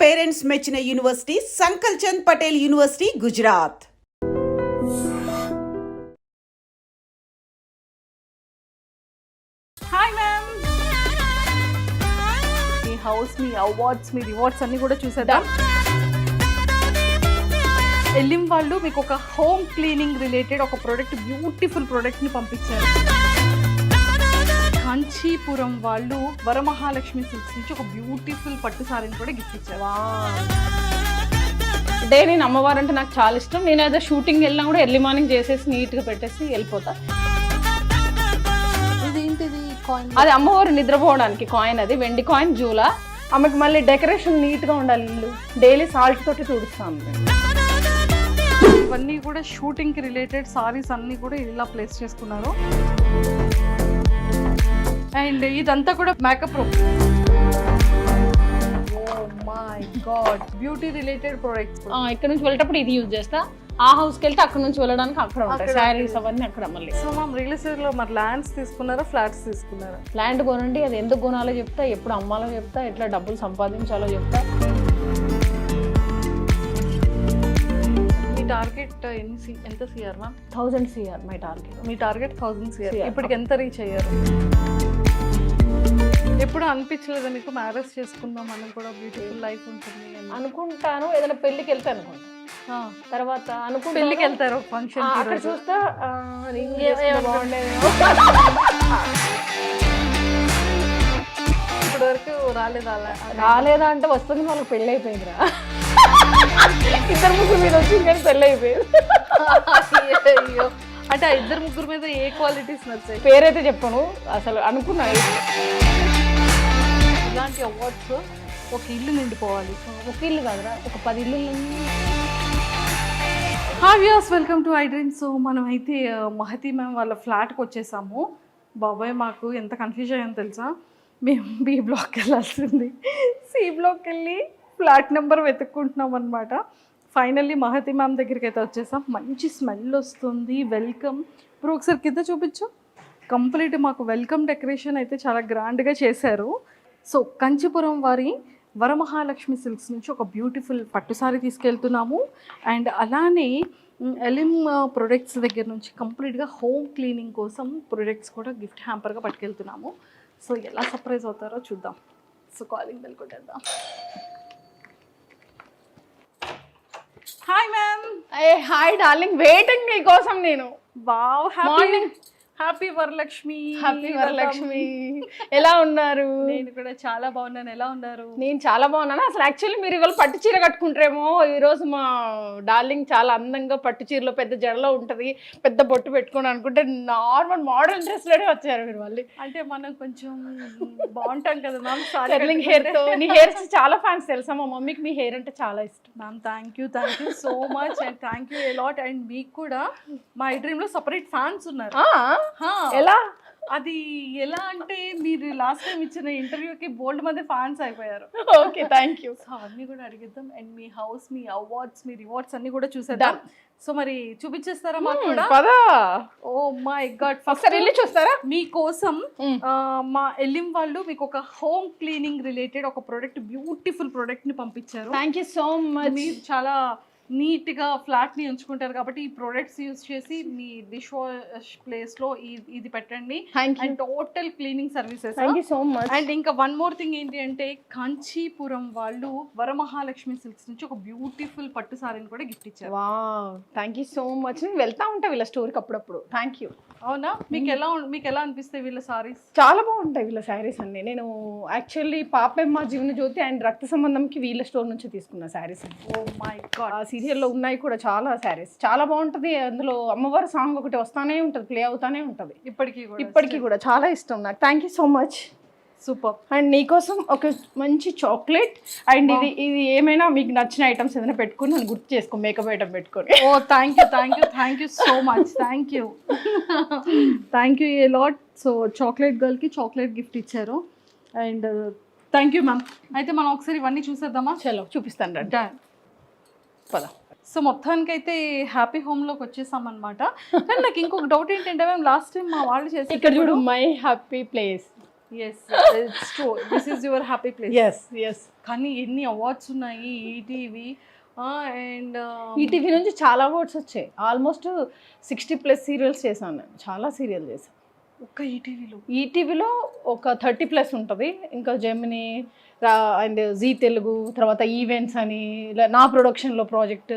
Parents మెచ్చిన university Sankalchand Patel university, Gujarat. Hi ma'am. మీ house, మీ అవార్డ్స్, మీ రివార్డ్స్ అన్ని కూడా చూసేద్దాం. ఎల్లిం వాళ్ళు మీకు ఒక హోమ్ క్లీనింగ్ రిలేటెడ్ ఒక ప్రోడక్ట్, బ్యూటిఫుల్ ప్రోడక్ట్ని పంపించారు. కాంచీపురం వాళ్ళు వరమహాలక్ష్మి సిల్క్స్ నుంచి ఒక బ్యూటిఫుల్ పట్టు సారీని కూడా గిఫ్ట్ ఇచ్చారు. అంటే నేను అమ్మవారు అంటే నాకు చాలా ఇష్టం. నేను ఏదో షూటింగ్ వెళ్ళినా కూడా ఎర్లీ మార్నింగ్ చేసేసి నీట్గా పెట్టేసి వెళ్ళిపోతా. ఇదేంటిది కాయిన్? అది అమ్మవారు నిద్రపోవడానికి కాయిన్, అది వెండి కాయిన్, జూలా. ఆమెకు మళ్ళీ డెకరేషన్ నీట్గా ఉండాలి, ఇల్లు డైలీ సాల్ట్ తోటి తుడుస్తాను. ఇవన్నీ కూడా షూటింగ్కి రిలేటెడ్ సారీస్ అన్నీ కూడా ఇలా ప్లేస్ చేసుకున్నారు. అండ్ ఇదంతా కూడా makeup room. Oh my God, beauty related products. ఇక్కడ నుంచి వెళ్ళేటప్పుడు ఇది యూజ్ చేస్తా. ఆ హౌస్కి వెళ్తే అక్కడ నుంచి వెళ్ళడానికి అక్కడ ఉంటాయి శారీస్ అవన్నీ అక్కడ. మళ్ళీ సో మనం రియల్ ఎస్టేట్లో మరి ల్యాండ్స్ తీసుకున్నారా, ఫ్లాట్స్ తీసుకున్నారా? ల్యాండ్ కొనండి, అది ఎందుకు కొనాలో చెప్తా, ఎప్పుడు అమ్మాలో చెప్తా, ఎట్లా డబ్బులు సంపాదించాలో చెప్తా. మీ టార్గెట్ ఎంత CR ma'am? 1000 CR my target. Me target 1000 CR. ఇప్పటికి ఎంత రీచ్ అయ్యారు? ఎప్పుడు అనిపించలేదా మీకు మ్యారేజ్ చేసుకుందాం అని కూడా బ్యూటిఫుల్ లైఫ్ ఉంటుంది అనుకుంటాను. ఏదైనా పెళ్ళికి వెళ్తే అనుకుంటా, తర్వాత అనుకుంటా పెళ్ళికి వెళ్తారు ఫంక్షన్, అక్కడ చూస్తా బాగుండేది. ఇప్పటి వరకు రాలేదా అంటే వస్తుంది, వాళ్ళకి పెళ్ళి అయిపోయిందిరా. ఇద్దరు ముగ్గురు మీద వచ్చింది కానీ పెళ్ళి అయిపోయింది. అయ్యో, అంటే ఆ ఇద్దరు ముగ్గురు మీద ఏ క్వాలిటీస్ నచ్చాయి? పేరైతే చెప్పను, అసలు అనుకున్నా. ఇలాంటి అవార్డ్స్ ఒక ఇల్లు నిండిపోవాలి. ఒక ఇల్లు కాదురా, ఒక 10 ఇల్లు. Hi viewers, welcome to I dream. So మనం అయితే మహతి మ్యామ్ వాళ్ళ ఫ్లాట్కి వచ్చేసాము. బాబాయ్ మాకు ఎంత కన్ఫ్యూజ్ అయ్యామో తెలుసా. మేము B బ్లాక్కి వెళ్ళాల్సింది, C బ్లాక్కి వెళ్ళి ఫ్లాట్ నెంబర్ వెతుక్కుంటున్నాం అనమాట. ఫైనల్లీ మహతి మ్యామ్ దగ్గరికి అయితే వచ్చేసాం. మంచి స్మెల్ వస్తుంది. వెల్కమ్. ఇప్పుడు ఒకసారి కింద చూపించు. కంప్లీట్ మాకు వెల్కమ్ డెకరేషన్ అయితే చాలా గ్రాండ్గా చేశారు. సో కంచిపురం వారి వరమహాలక్ష్మి సిల్క్స్ నుంచి ఒక బ్యూటిఫుల్ పట్టుసారి తీసుకెళ్తున్నాము. అండ్ అలానే ఎలిమ్ ప్రొడక్ట్స్ దగ్గర నుంచి కంప్లీట్గా హోమ్ క్లీనింగ్ కోసం ప్రొడక్ట్స్ కూడా గిఫ్ట్ హ్యాంపర్గా పట్టుకెళ్తున్నాము. సో ఎలా సర్ప్రైజ్ అవుతారో చూద్దాం. సో కాలింగ్ బెల్ కొట్టేద్దాం. Hi ma'am. Hi darling, waiting మీకోసం నేను. Wow, morning. Happy Varalakshmi. Happy Varalakshmi. ఎలా ఉన్నారు? నేను కూడా చాలా బాగున్నాను. ఎలా ఉన్నారు? నేను చాలా బాగున్నాను. అసలు యాక్చువల్లీ మీరు ఇవాళ పట్టు చీర కట్టుకుంటారేమో. ఈరోజు మా డార్లింగ్ చాలా అందంగా పట్టు చీరలో పెద్ద జడలో ఉంటుంది, పెద్ద బొట్టు పెట్టుకుని అనుకుంటే నార్మల్ మోడల్ డ్రెస్లోనే వచ్చారు మీరు మళ్ళీ. అంటే మనం కొంచెం బాగుంటాం కదా మ్యామ్. కర్లింగ్ హెయిర్తో. నీ హెయిర్స్ చాలా ఫ్యాన్స్ తెలుసా, మా మమ్మీకి మీ హెయిర్ అంటే చాలా ఇష్టం. Ma'am thank you so much and thank you lot. And మీకు కూడా మా ఐ డ్రీమ్లో సపరేట్ ఫ్యాన్స్ ఉన్నారు. ఎలా? అది ఎలా అంటే మీరు లాస్ట్ టైం ఇచ్చిన ఇంటర్వ్యూకి బోల్డ్ మంది ఫ్యాన్స్ అయిపోయారు. Okay, thank you. సో అన్నీ కూడా అడిగిద్దాం. అండ్ మీ హౌస్, మీ అవార్డ్స్, మీ రివార్డ్స్ అన్నీ కూడా చూసేద్దాం. సో మరి చూపించేస్తారా మాకు కూడా? పదా. ఓ మై గాడ్, ఫస్ట్ వెళ్ళి చూస్తారా? మీకోసం మా ఎల్లిం వాళ్ళు మీకు ఒక హోమ్ క్లీనింగ్ రిలేటెడ్ ఒక ప్రోడక్ట్, బ్యూటిఫుల్ ప్రోడక్ట్ ని పంపించారు. Thank you so much. మీరు చాలా నీట్గా ఫ్లాట్ని ఉంచుకుంటారు కాబట్టి ఈ ప్రోడక్ట్స్ యూజ్ చేసి మీ డిష్ వాష్ ప్లేస్లో ఇది పెట్టండి. And total cleaning services. Thank you so much. And ఇంకా వన్ మోర్ థింగ్ ఏంటి అంటే కాంచీపురం వాళ్ళు వరమహాలక్ష్మి సిల్క్స్ నుంచి ఒక బ్యూటిఫుల్ పట్టు సారీని కూడా గిఫ్ట్ ఇచ్చారు. Wow, thank you so much. నేను వెళ్తా ఉంటా వీళ్ళ స్టోర్కి అప్పుడప్పుడు. Thank you. అవునా? మీకు ఎలా అనిపిస్తాయి వీళ్ళ సారీస్? చాలా బాగుంటాయి వీళ్ళ శారీస్ అన్ని. నేను యాక్చువల్లీ పాపెమ్మ జీవన జ్యోతి అండ్ రక్త సంబంధంకి వీళ్ళ స్టోర్ నుంచి తీసుకున్న శారీస్. ఓ మై గాడ్, ఆ సీరియల్లో ఉన్నాయి కూడా చాలా శారీస్. చాలా బాగుంటుంది. అందులో అమ్మవారి సాంగ్ ఒకటి వస్తానే ఉంటుంది, ప్లే అవుతానే ఉంటుంది ఇప్పటికీ కూడా. చాలా ఇష్టం నాకు. Thank you so much. Super. And నీకోసం ఒక మంచి చాక్లెట్. అండ్ ఇది ఏమైనా మీకు నచ్చిన ఐటమ్స్ ఏదైనా పెట్టుకుని నన్ను గుర్తు చేసుకో, మేకప్ ఐటమ్ పెట్టుకొని. Oh thank you so much. Thank you a lot. So chocolate గర్ల్కి చాక్లెట్ గిఫ్ట్ ఇచ్చారు. And thank you ma'am. అయితే మనం ఒకసారి ఇవన్నీ చూసేద్దామా? చలో చూపిస్తాను రండి. పద. సో మొత్తానికి అయితే హ్యాపీ హోమ్లోకి వచ్చేసామన్నమాట. కానీ నాకు ఇంకొక డౌట్ ఏంటంటే మ్యామ్, లాస్ట్ టైం మా వాళ్ళు చేసి ఇక్కడ చూడు, my happy place. Yes it's true, this is your happy place. Yes yes. కానీ ఎన్ని అవార్డ్స్ ఉన్నాయి ఈటీవీ అండ్ ఈటీవీ నుంచి చాలా అవార్డ్స్ వచ్చాయి. ఆల్మోస్ట్ 60+ సీరియల్స్ చేశాను నేను, చాలా సీరియల్ చేశాను ఒక్క ఈటీవీలో. ఈటీవీలో ఒక 30+ ఉంటుంది. ఇంకా జెమినీ అండ్ జీ తెలుగు, తర్వాత ఈవెంట్స్ అని ఇలా నా ప్రొడక్షన్లో ప్రాజెక్ట్,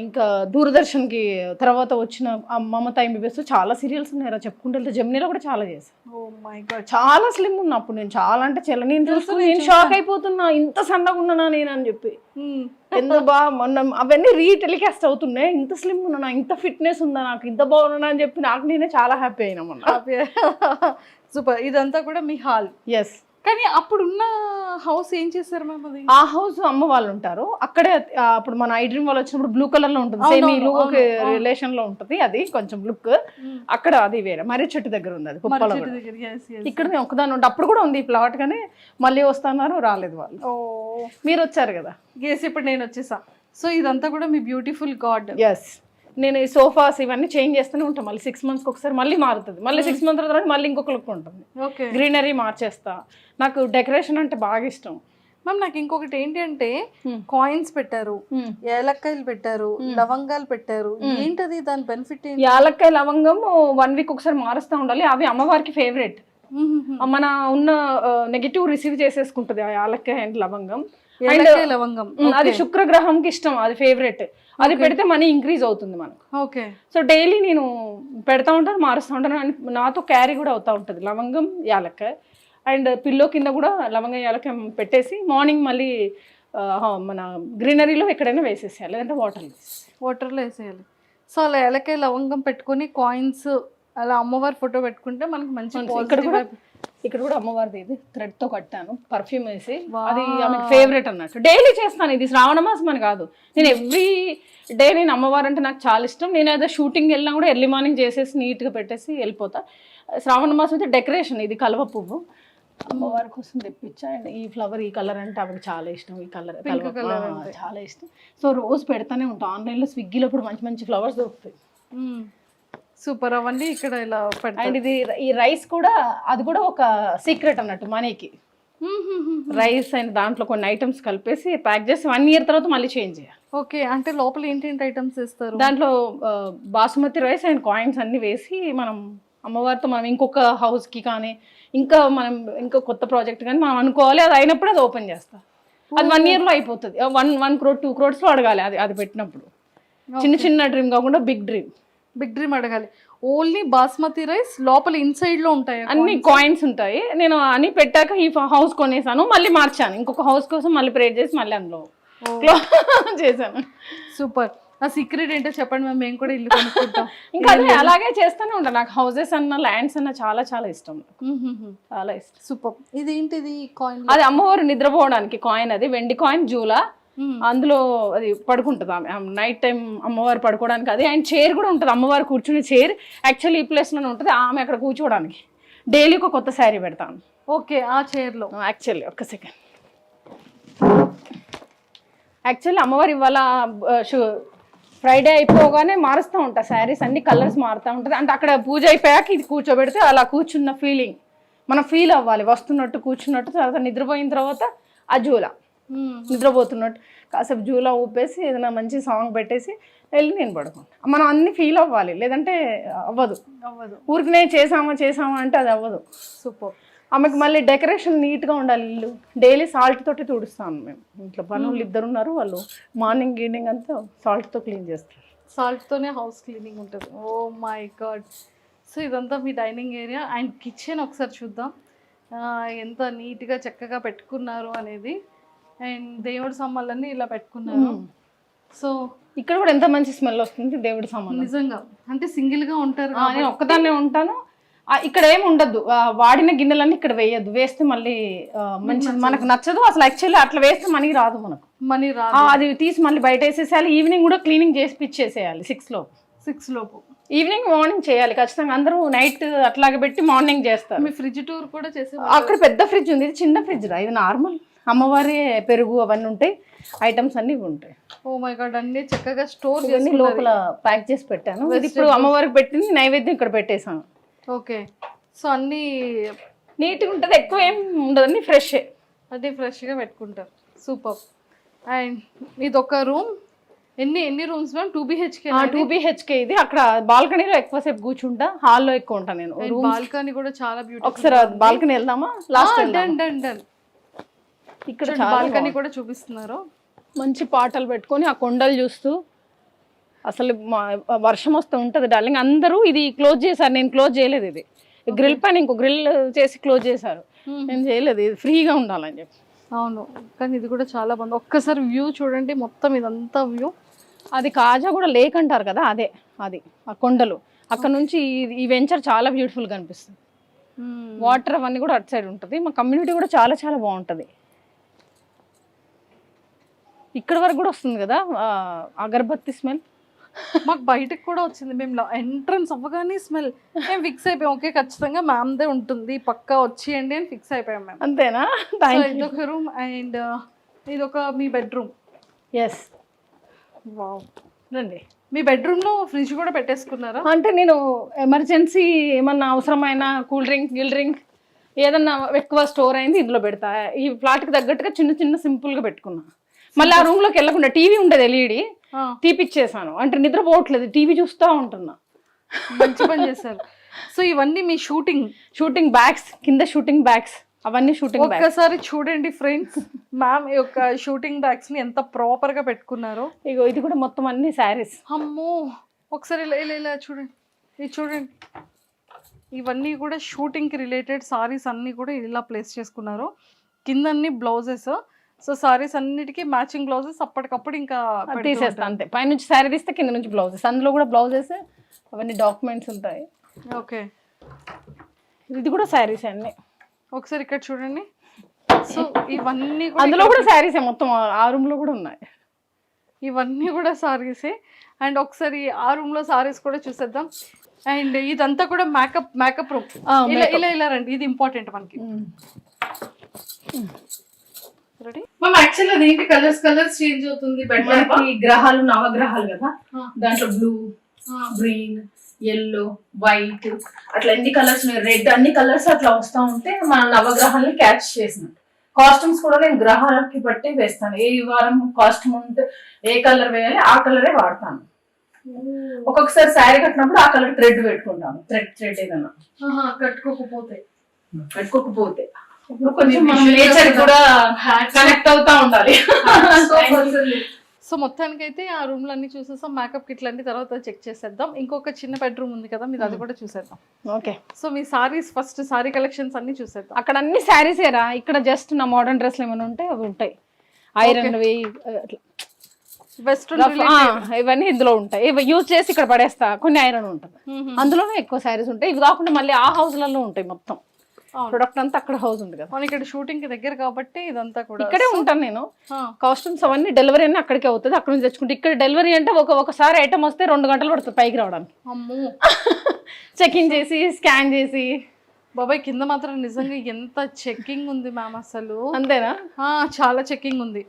ఇంకా దూరదర్శన్కి తర్వాత వచ్చిన మమతా ఎంబీబీఎస్ చాలా సీరియల్స్ ఉన్నాయి. చెప్పుకుంటే వెళ్తే జెమినీలో కూడా చాలా చేశాను. ఓ మై గాడ్, చాలా స్లిమ్ ఉన్నా అప్పుడు నేను, చాలా అంటే చాలా, నేను చూసుకుని నేను షాక్ అయిపోతున్నా, ఇంత సన్నగా ఉన్నానా నేను అని చెప్పి. ఎంత బాగా మొన్న అవన్నీ రీటెలికాస్ట్ అవుతున్నాయి, ఇంత స్లిమ్ ఉన్నానా, ఇంత ఫిట్నెస్ ఉందా నాకు, ఇంత బాగున్నా అని చెప్పి నాకు నేనే చాలా హ్యాపీ అయినా మొన్న. సూపర్. ఇదంతా కూడా మీ హాల్. ఎస్. కానీ అప్పుడున్న హౌస్ ఏం చేశారు మ్యామ్ అది? ఆ హౌస్ అమ్మ వాళ్ళు ఉంటారు అక్కడే. అప్పుడు మన ఐ డ్రీమ్ వాళ్ళు వచ్చినప్పుడు బ్లూ కలర్ లో ఉంటుంది, సేమ్ ఈ లుక్ ఒక రిలేషన్ లో ఉంటుంది, అది కొంచెం లుక్. అక్కడ అది వేరే మర్రి చెట్టు దగ్గర ఉంది, అది పుప్పల. ఇక్కడ నేను ఒకదాని ఉంటే అప్పుడు కూడా ఉంది ఈ ప్లాట్, కానీ మళ్ళీ వస్తున్నారు, రాలేదు వాళ్ళు. మీరు వచ్చారు కదా. ఎస్, ఇప్పుడు నేను వచ్చేసా. సో ఇదంతా కూడా మీ బ్యూటిఫుల్ గాడ్. ఎస్. నేను ఈ సోఫాస్ ఇవన్నీ చేంజ్ చేస్తూనే ఉంటాను, మళ్ళీ 6 monthsకి ఒకసారి మళ్ళీ మారుతుంది, మళ్ళీ 6 months తర్వాత మళ్ళీ ఇంకొక లుక్ ఉంటుంది. ఓకే. గ్రీనరీ మార్చేస్తా, నాకు డెకరేషన్ అంటే బాగా ఇష్టం. మ్యామ్ నాకు ఇంకొకటి ఏంటి అంటే కాయిన్స్ పెట్టారు, ఏలక్కాయలు పెట్టారు, లవంగాలు పెట్టారు, ఏంటది దాని బెనిఫిట్ ఏంటి? యాలక్కాయ లవంగం 1 week ఒకసారి మారుస్తూ ఉండాలి, అవి అమ్మవారికి ఫేవరెట్. మన ఉన్న నెగిటివ్ రిసీవ్ చేసేసుకుంటుంది ఆ యాలక్కాయ అండ్ లవంగం. లవంగం అది శుక్రగ్రహంకి ఇష్టం, అది ఫేవరెట్. అది పెడితే మనీ ఇంక్రీజ్ అవుతుంది మనకు. ఓకే. సో డైలీ నేను పెడతా ఉంటాను, మారుస్తూ ఉంటాను, నాతో క్యారీ కూడా అవుతూ ఉంటుంది లవంగం యాలక్కాయ. అండ్ పిల్లో కింద కూడా లవంగం యాలక్కాయ పెట్టేసి మార్నింగ్ మళ్ళీ మన గ్రీనరీలో ఎక్కడైనా వేసేసేయాలి, లేదంటే వాటర్లో వేసేయాలి. సో అలా ఏలకాయ లవంగం పెట్టుకొని కాయిన్స్ అలా అమ్మవారి ఫోటో పెట్టుకుంటే మనకి మంచి. ఇక్కడ కూడా అమ్మవారిది ఇది థ్రెడ్ తో కట్టాను, పర్ఫ్యూమ్ వేసి, అది ఆమెకు ఫేవరెట్ అన్నట్టు. డైలీ చేస్తాను, ఇది శ్రావణ మాసం అని కాదు, నేను ఎవ్రీ డే నేను అమ్మవారు అంటే నాకు చాలా ఇష్టం. నేను ఏదో షూటింగ్ వెళ్ళినా కూడా ఎర్లీ మార్నింగ్ చేసేసి నీట్గా పెట్టేసి వెళ్ళిపోతా. శ్రావణ మాసం అయితే డెకరేషన్, ఇది కలువ పువ్వు అమ్మవారి కోసం తెప్పించా. అండ్ ఈ ఫ్లవర్, ఈ కలర్ అంటే ఆమెకు చాలా ఇష్టం, ఈ కలర్ చాలా ఇష్టం. సో రోజు పెడతానే ఉంటాం. ఆన్లైన్లో స్విగ్గీలో ఇప్పుడు మంచి మంచి ఫ్లవర్స్ దొరుకుతాయి. సూపర్. అవన్నీ ఇక్కడ ఇలా అండ్ ఇది ఈ రైస్ కూడా, అది కూడా ఒక సీక్రెట్ అన్నట్టు మనీకి. రైస్ అండ్ దాంట్లో కొన్ని ఐటమ్స్ కలిపేసి ప్యాక్ చేసి 1 year తర్వాత మళ్ళీ చేంజ్ చేయాలి. ఓకే. అంటే లోపల ఏంటేంటి ఐటమ్స్ వేస్తారు? దాంట్లో బాసుమతి రైస్ అండ్ కాయిన్స్ అన్ని వేసి మనం అమ్మవారితో మనం ఇంకొక హౌస్కి కానీ ఇంకా మనం ఇంకో కొత్త ప్రాజెక్ట్ కానీ మనం అనుకోవాలి, అది అయినప్పుడు అది ఓపెన్ చేస్తాం. అది 1 yearలో అయిపోతుంది. 1 crore 2 crores అడగాలి అది పెట్టినప్పుడు. చిన్న డ్రీమ్ కాకుండా బిగ్ డ్రీమ్ అడగాలి. ఓన్లీ బాస్మతి రైస్ లోపల ఇన్సైడ్ లో ఉంటాయి, అన్ని కాయిన్స్ ఉంటాయి. నేను అని పెట్టాక ఈ హౌస్ కొనేసాను, మళ్ళీ మార్చాను, ఇంకొక హౌస్ కోసం మళ్ళీ ప్రేర్ చేసి మళ్ళీ అందులో చేశాను. సూపర్. ఆ సీక్రెట్ ఏంటో చెప్పండి మ్యామ్, మేము కూడా ఇల్లు కొనుక్కుంటాం. ఇంకా అలాగే చేస్తూనే ఉంటాను. నాకు హౌసెస్ అన్న ల్యాండ్స్ అన్న చాలా చాలా ఇష్టం, చాలా ఇష్టం. సూపర్. ఇదేంటిది కాయిన్? అది అమ్మవారు నిద్రపోవడానికి కాయిన్, అది వెండి కాయిన్ జూలా. అందులో అది పడుకుంటుంది ఆమె నైట్ టైం, అమ్మవారు పడుకోవడానికి అది. అండ్ చైర్ కూడా ఉంటుంది, అమ్మవారు కూర్చునే చైర్ యాక్చువల్లీ ఈ ప్లేస్లోనే ఉంటుంది, ఆమె అక్కడ కూర్చోవడానికి. డైలీ ఒక కొత్త శారీ పెడతాను. ఓకే. ఆ చైర్లో యాక్చువల్లీ ఒక్క సెకండ్, యాక్చువల్లీ అమ్మవారు ఇవాళ ఫ్రైడే అయిపోగానే మారుస్తూ ఉంటా శారీస్, అన్ని కలర్స్ మారుతూ ఉంటుంది. అంటే అక్కడ పూజ అయిపోయాక ఇది కూర్చోబెడితే అలా కూర్చున్న ఫీలింగ్ మనం ఫీల్ అవ్వాలి, వస్తున్నట్టు కూర్చున్నట్టు. తర్వాత నిద్రపోయిన తర్వాత ఆ జూలా నిద్రపోతున్నట్టు కాసేపు జూలా ఊపేసి ఏదైనా మంచి సాంగ్ పెట్టేసి వెళ్ళి నేను పడుకుంటాను. మనం అన్ని ఫీల్ అవ్వాలి, లేదంటే అవ్వదు. ఊరికి చేసామా అంటే అది అవ్వదు. సూపర్. ఆమెకు మళ్ళీ డెకరేషన్ నీట్గా ఉండాలి. ఇల్లు డైలీ సాల్ట్ తోటి తుడుస్తాను మేము. ఇంట్లో పనులు 2 ఉన్నారు, వాళ్ళు మార్నింగ్ ఈవినింగ్ అంతా సాల్ట్తో క్లీన్ చేస్తారు. సాల్ట్తోనే హౌస్ క్లీనింగ్ ఉంటుంది. ఓ మై గాడ్. సో ఇదంతా మీ డైనింగ్ ఏరియా అండ్ కిచెన్ ఒకసారి చూద్దాం ఎంత నీట్గా చక్కగా పెట్టుకున్నారు అనేది. అండ్ దేవుడి సామాన్లన్నీ ఇలా పెట్టుకున్నారు. సో ఇక్కడ కూడా ఎంత మంచి స్మెల్ వస్తుంది దేవుడి సామాన్. నిజంగా అంటే సింగిల్గా ఉంటారు, నేను ఒక్కదాన్నే ఉంటాను. ఇక్కడ ఏమి ఉండద్దు, వాడిన గిన్నెలన్నీ ఇక్కడ వేయద్దు, వేస్తే మళ్ళీ మంచిది మనకు నచ్చదు అసలు. యాక్చువల్లీ అట్లా వేస్తే మనీ రాదు, మనీ రాదు. అది తీసి మళ్ళీ బయట వేసేసేయాలి. ఈవినింగ్ కూడా క్లీనింగ్ చేసి పిచ్చేసేయాలి 6 లోపు. ఈవినింగ్ మార్నింగ్ చేయాలి ఖచ్చితంగా. అందరూ నైట్ అట్లాగే పెట్టి మార్నింగ్ చేస్తారు. మీ ఫ్రిడ్జ్ టూర్ కూడా చేసే అక్కడ పెద్ద ఫ్రిడ్జ్ ఉంది, ఇది చిన్న ఫ్రిడ్జ్ రా, ఇది నార్మల్. అమ్మవారి పెరుగు అవన్నీ ఉంటాయి, ఐటమ్స్ అన్ని ఉంటాయి. Oh my God. అన్ని చక్కగా స్టోర్ చేసి లోపల ప్యాక్ చేసి పెట్టాను. ఇది ఇప్పుడు అమ్మవారికి పెట్టింది, నైవేద్యం ఇక్కడ పెట్టేశాను. ఓకే. సో అన్ని నీట్గా ఉంటుంది, ఎక్కువ ఏం ఉండదు, అన్ని ఫ్రెష్. అదే ఫ్రెష్గా పెట్టుకుంటారు. సూపర్. అండ్ ఇది ఒక రూమ్. ఎన్ని రూమ్స్ మ్యామ్? 2BHK. 2BHK ఇది. అక్కడ బాల్కనీలో ఎక్కువసేపు కూర్చుంటా, హాల్లో ఎక్కువ ఉంటాను నేను. బాల్కనీ కూడా చాలా బ్యూటిఫుల్. ఒకసారి బాల్కనీ వెళ్దామా? Last done. ఇక్కడ బాల్కనీ కూడా చూపిస్తున్నారు. మంచి పాటలు పెట్టుకొని ఆ కొండలు చూస్తూ, అసలు వర్షం వస్తూ ఉంటుంది డార్లింగ్. అందరూ ఇది క్లోజ్ చేశారు, నేను క్లోజ్ చేయలేదు. ఇది గ్రిల్ పైన ఇంకో గ్రిల్ చేసి క్లోజ్ చేశారు, నేను చేయలేదు. ఇది ఫ్రీగా ఉండాలని చెప్పి. అవును, కానీ ఇది కూడా చాలా బాగుంది. ఒక్కసారి వ్యూ చూడండి, మొత్తం ఇదంతా వ్యూ. అది కాజా కూడా లేక్ అంటారు కదా, అదే అది ఆ కొండలు. అక్కడ నుంచి ఈ వెంచర్ చాలా బ్యూటిఫుల్గా అనిపిస్తుంది. వాటర్ అవన్నీ కూడా అటు సైడ్ ఉంటుంది. మా కమ్యూనిటీ కూడా చాలా చాలా బాగుంటుంది. ఇక్కడ వరకు కూడా వస్తుంది కదా అగరబత్తి స్మెల్. మాకు బయటకు కూడా వచ్చింది. మేము ఎంట్రన్స్ అవ్వగానే స్మెల్. మేము ఫిక్స్ అయిపోయాం, ఓకే ఖచ్చితంగా మ్యామ్దే ఉంటుంది, పక్కా వచ్చేయండి అని ఫిక్స్ అయిపోయాం మేము. అంతేనా? ఇదొక రూమ్ అండ్ ఇదొక మీ బెడ్రూమ్. ఎస్. వావ్. రండి. మీ బెడ్రూమ్లో ఫ్రిడ్జ్ కూడా పెట్టేసుకున్నారా? అంటే నేను ఎమర్జెన్సీ ఏమన్నా అవసరమైన కూల్ డ్రింక్ ఏదన్నా ఎక్కువ స్టోర్ అయింది ఇందులో పెడతా. ఈ ఫ్లాట్కి తగ్గట్టుగా చిన్న చిన్న సింపుల్గా పెట్టుకున్నా. మళ్ళీ ఆ రూమ్లోకి వెళ్ళకుండా టీవీ ఉండేది, ఎల్ఈడి తీపిచ్చేసాను. అంటే నిద్రపోవట్లేదు, టీవీ చూస్తూ ఉంటున్నా. మంచి పని చేశారు. సో ఇవన్నీ మీ షూటింగ్ బ్యాగ్స్, కింద షూటింగ్ బ్యాగ్స్, అవన్నీ షూటింగ్ బ్యాగ్స్. ఒక్కసారి చూడండి ఫ్రెండ్స్, మ్యామ్ ఈ యొక్క షూటింగ్ బ్యాగ్స్ ని ఎంత ప్రాపర్ గా పెట్టుకున్నారో. ఇగో ఇది కూడా మొత్తం అన్ని శారీస్. అమ్మో, ఒకసారి ఇలా చూడండి, ఇది చూడండి. ఇవన్నీ కూడా షూటింగ్ కి రిలేటెడ్ సారీస్ అన్ని కూడా ఇలా ప్లేస్ చేసుకున్నారు. కింద అన్ని బ్లౌజెస్. సో సారీస్ అన్నిటికీ మ్యాచింగ్ బ్లౌజెస్ అప్పటికప్పుడు ఇంకా తీసేస్తా అంతే. పైనుంచి శారీ తీస్తే కింద నుంచి బ్లౌజెస్, అందులో కూడా బ్లౌజెస్, అవన్నీ డాక్యుమెంట్స్ ఉంటాయి. ఓకే, ఇది కూడా శారీస్ అన్ని. ఒకసారి ఇక్కడ చూడండి. సో ఇవన్నీ అందులో కూడా శారీసే, మొత్తం ఆ రూమ్ లో కూడా ఉన్నాయి. ఇవన్నీ కూడా సారీసే. అండ్ ఒకసారి ఆ రూమ్ లో సారీస్ కూడా చూసేద్దాం. అండ్ ఇదంతా కూడా మేకప్ రూమ్. ఇలా రండి, ఇది ఇంపార్టెంట్ మనకి. యాక్చువల్లీ అదేంటి కలర్స్ చేంజ్ అవుతుంది. గ్రహాలు, నవగ్రహాలు కదా, దాంట్లో బ్లూ, గ్రీన్, ఎల్లో, వైట్ అట్లా ఎన్ని కలర్స్, రెడ్, అన్ని కలర్స్ అట్లా వస్తూ ఉంటే మన నవగ్రహాలని క్యాచ్ చేసినట్టు. కాస్ట్యూమ్స్ కూడా నేను గ్రహాలకి బట్టి వేస్తాను. ఏ వారం కాస్ట్యూమ్ ఉంటే ఏ కలర్ వేయాలి ఆ కలరే వాడతాను. ఒక్కొక్కసారి శారీ కట్టినప్పుడు ఆ కలర్ థ్రెడ్ పెట్టుకుంటాను. థ్రెడ్ ఏదన్నా కట్టుకోకపోతే ఇప్పుడు కొంచెం మనం నేచర్ కూడా కనెక్ట్ అవుతా ఉండాలి. సో మొత్తానికైతే ఆ రూమ్ అన్ని చూసేసాం. మేకప్ కిట్ అన్ని తర్వాత చెక్ చేసేద్దాం. ఇంకొక చిన్న బెడ్రూమ్ ఉంది కదా, మీరు అది కూడా చూసేద్దాం. ఓకే. సో మీ సారీస్ ఫస్ట్, సారీ కలెక్షన్స్ అన్ని చూసేద్దాం. అక్కడ అన్ని సారీస్ ఏరా, ఇక్కడ జస్ట్ నా మోడర్న్ డ్రెస్లు ఏమైనా ఉంటే అవి ఉంటాయి. ఐరన్ వెస్ట్రన్ ఇవన్నీ ఇందులో ఉంటాయి. ఇవి యూజ్ చేసి ఇక్కడ పడేస్తా. కొన్ని ఐరన్ ఉంటుంది, అందులోనే ఎక్కువ సారీస్ ఉంటాయి. ఇవి కాకుండా మళ్ళీ ఆ హౌస్లలో ఉంటాయి. మొత్తం ప్రొడక్ట్ అంతా అక్కడ హౌస్ ఉంది కదా, మన ఇక్కడ షూటింగ్ కి దగ్గర కాబట్టి ఇదంతా కూడా ఇక్కడే ఉంటాను నేను. కాస్ట్యూమ్స్ అవన్నీ డెలివరీ అన్నీ అక్కడికే అవుతుంది, అక్కడ నుంచి తెచ్చుకుంటే. ఇక్కడ డెలివరీ అంటే ఒకసారి ఐటమ్ వస్తే 2 గంటలు పడుతుంది పైకి రావడానికి. అమ్మో, చెకింగ్ చేసి స్కాన్ చేసి. బాబాయ్ కింద మాత్రం నిజంగా ఎంత చెకింగ్ ఉంది మ్యామ్, అసలు అంతేనా? చాలా చెకింగ్ ఉంది.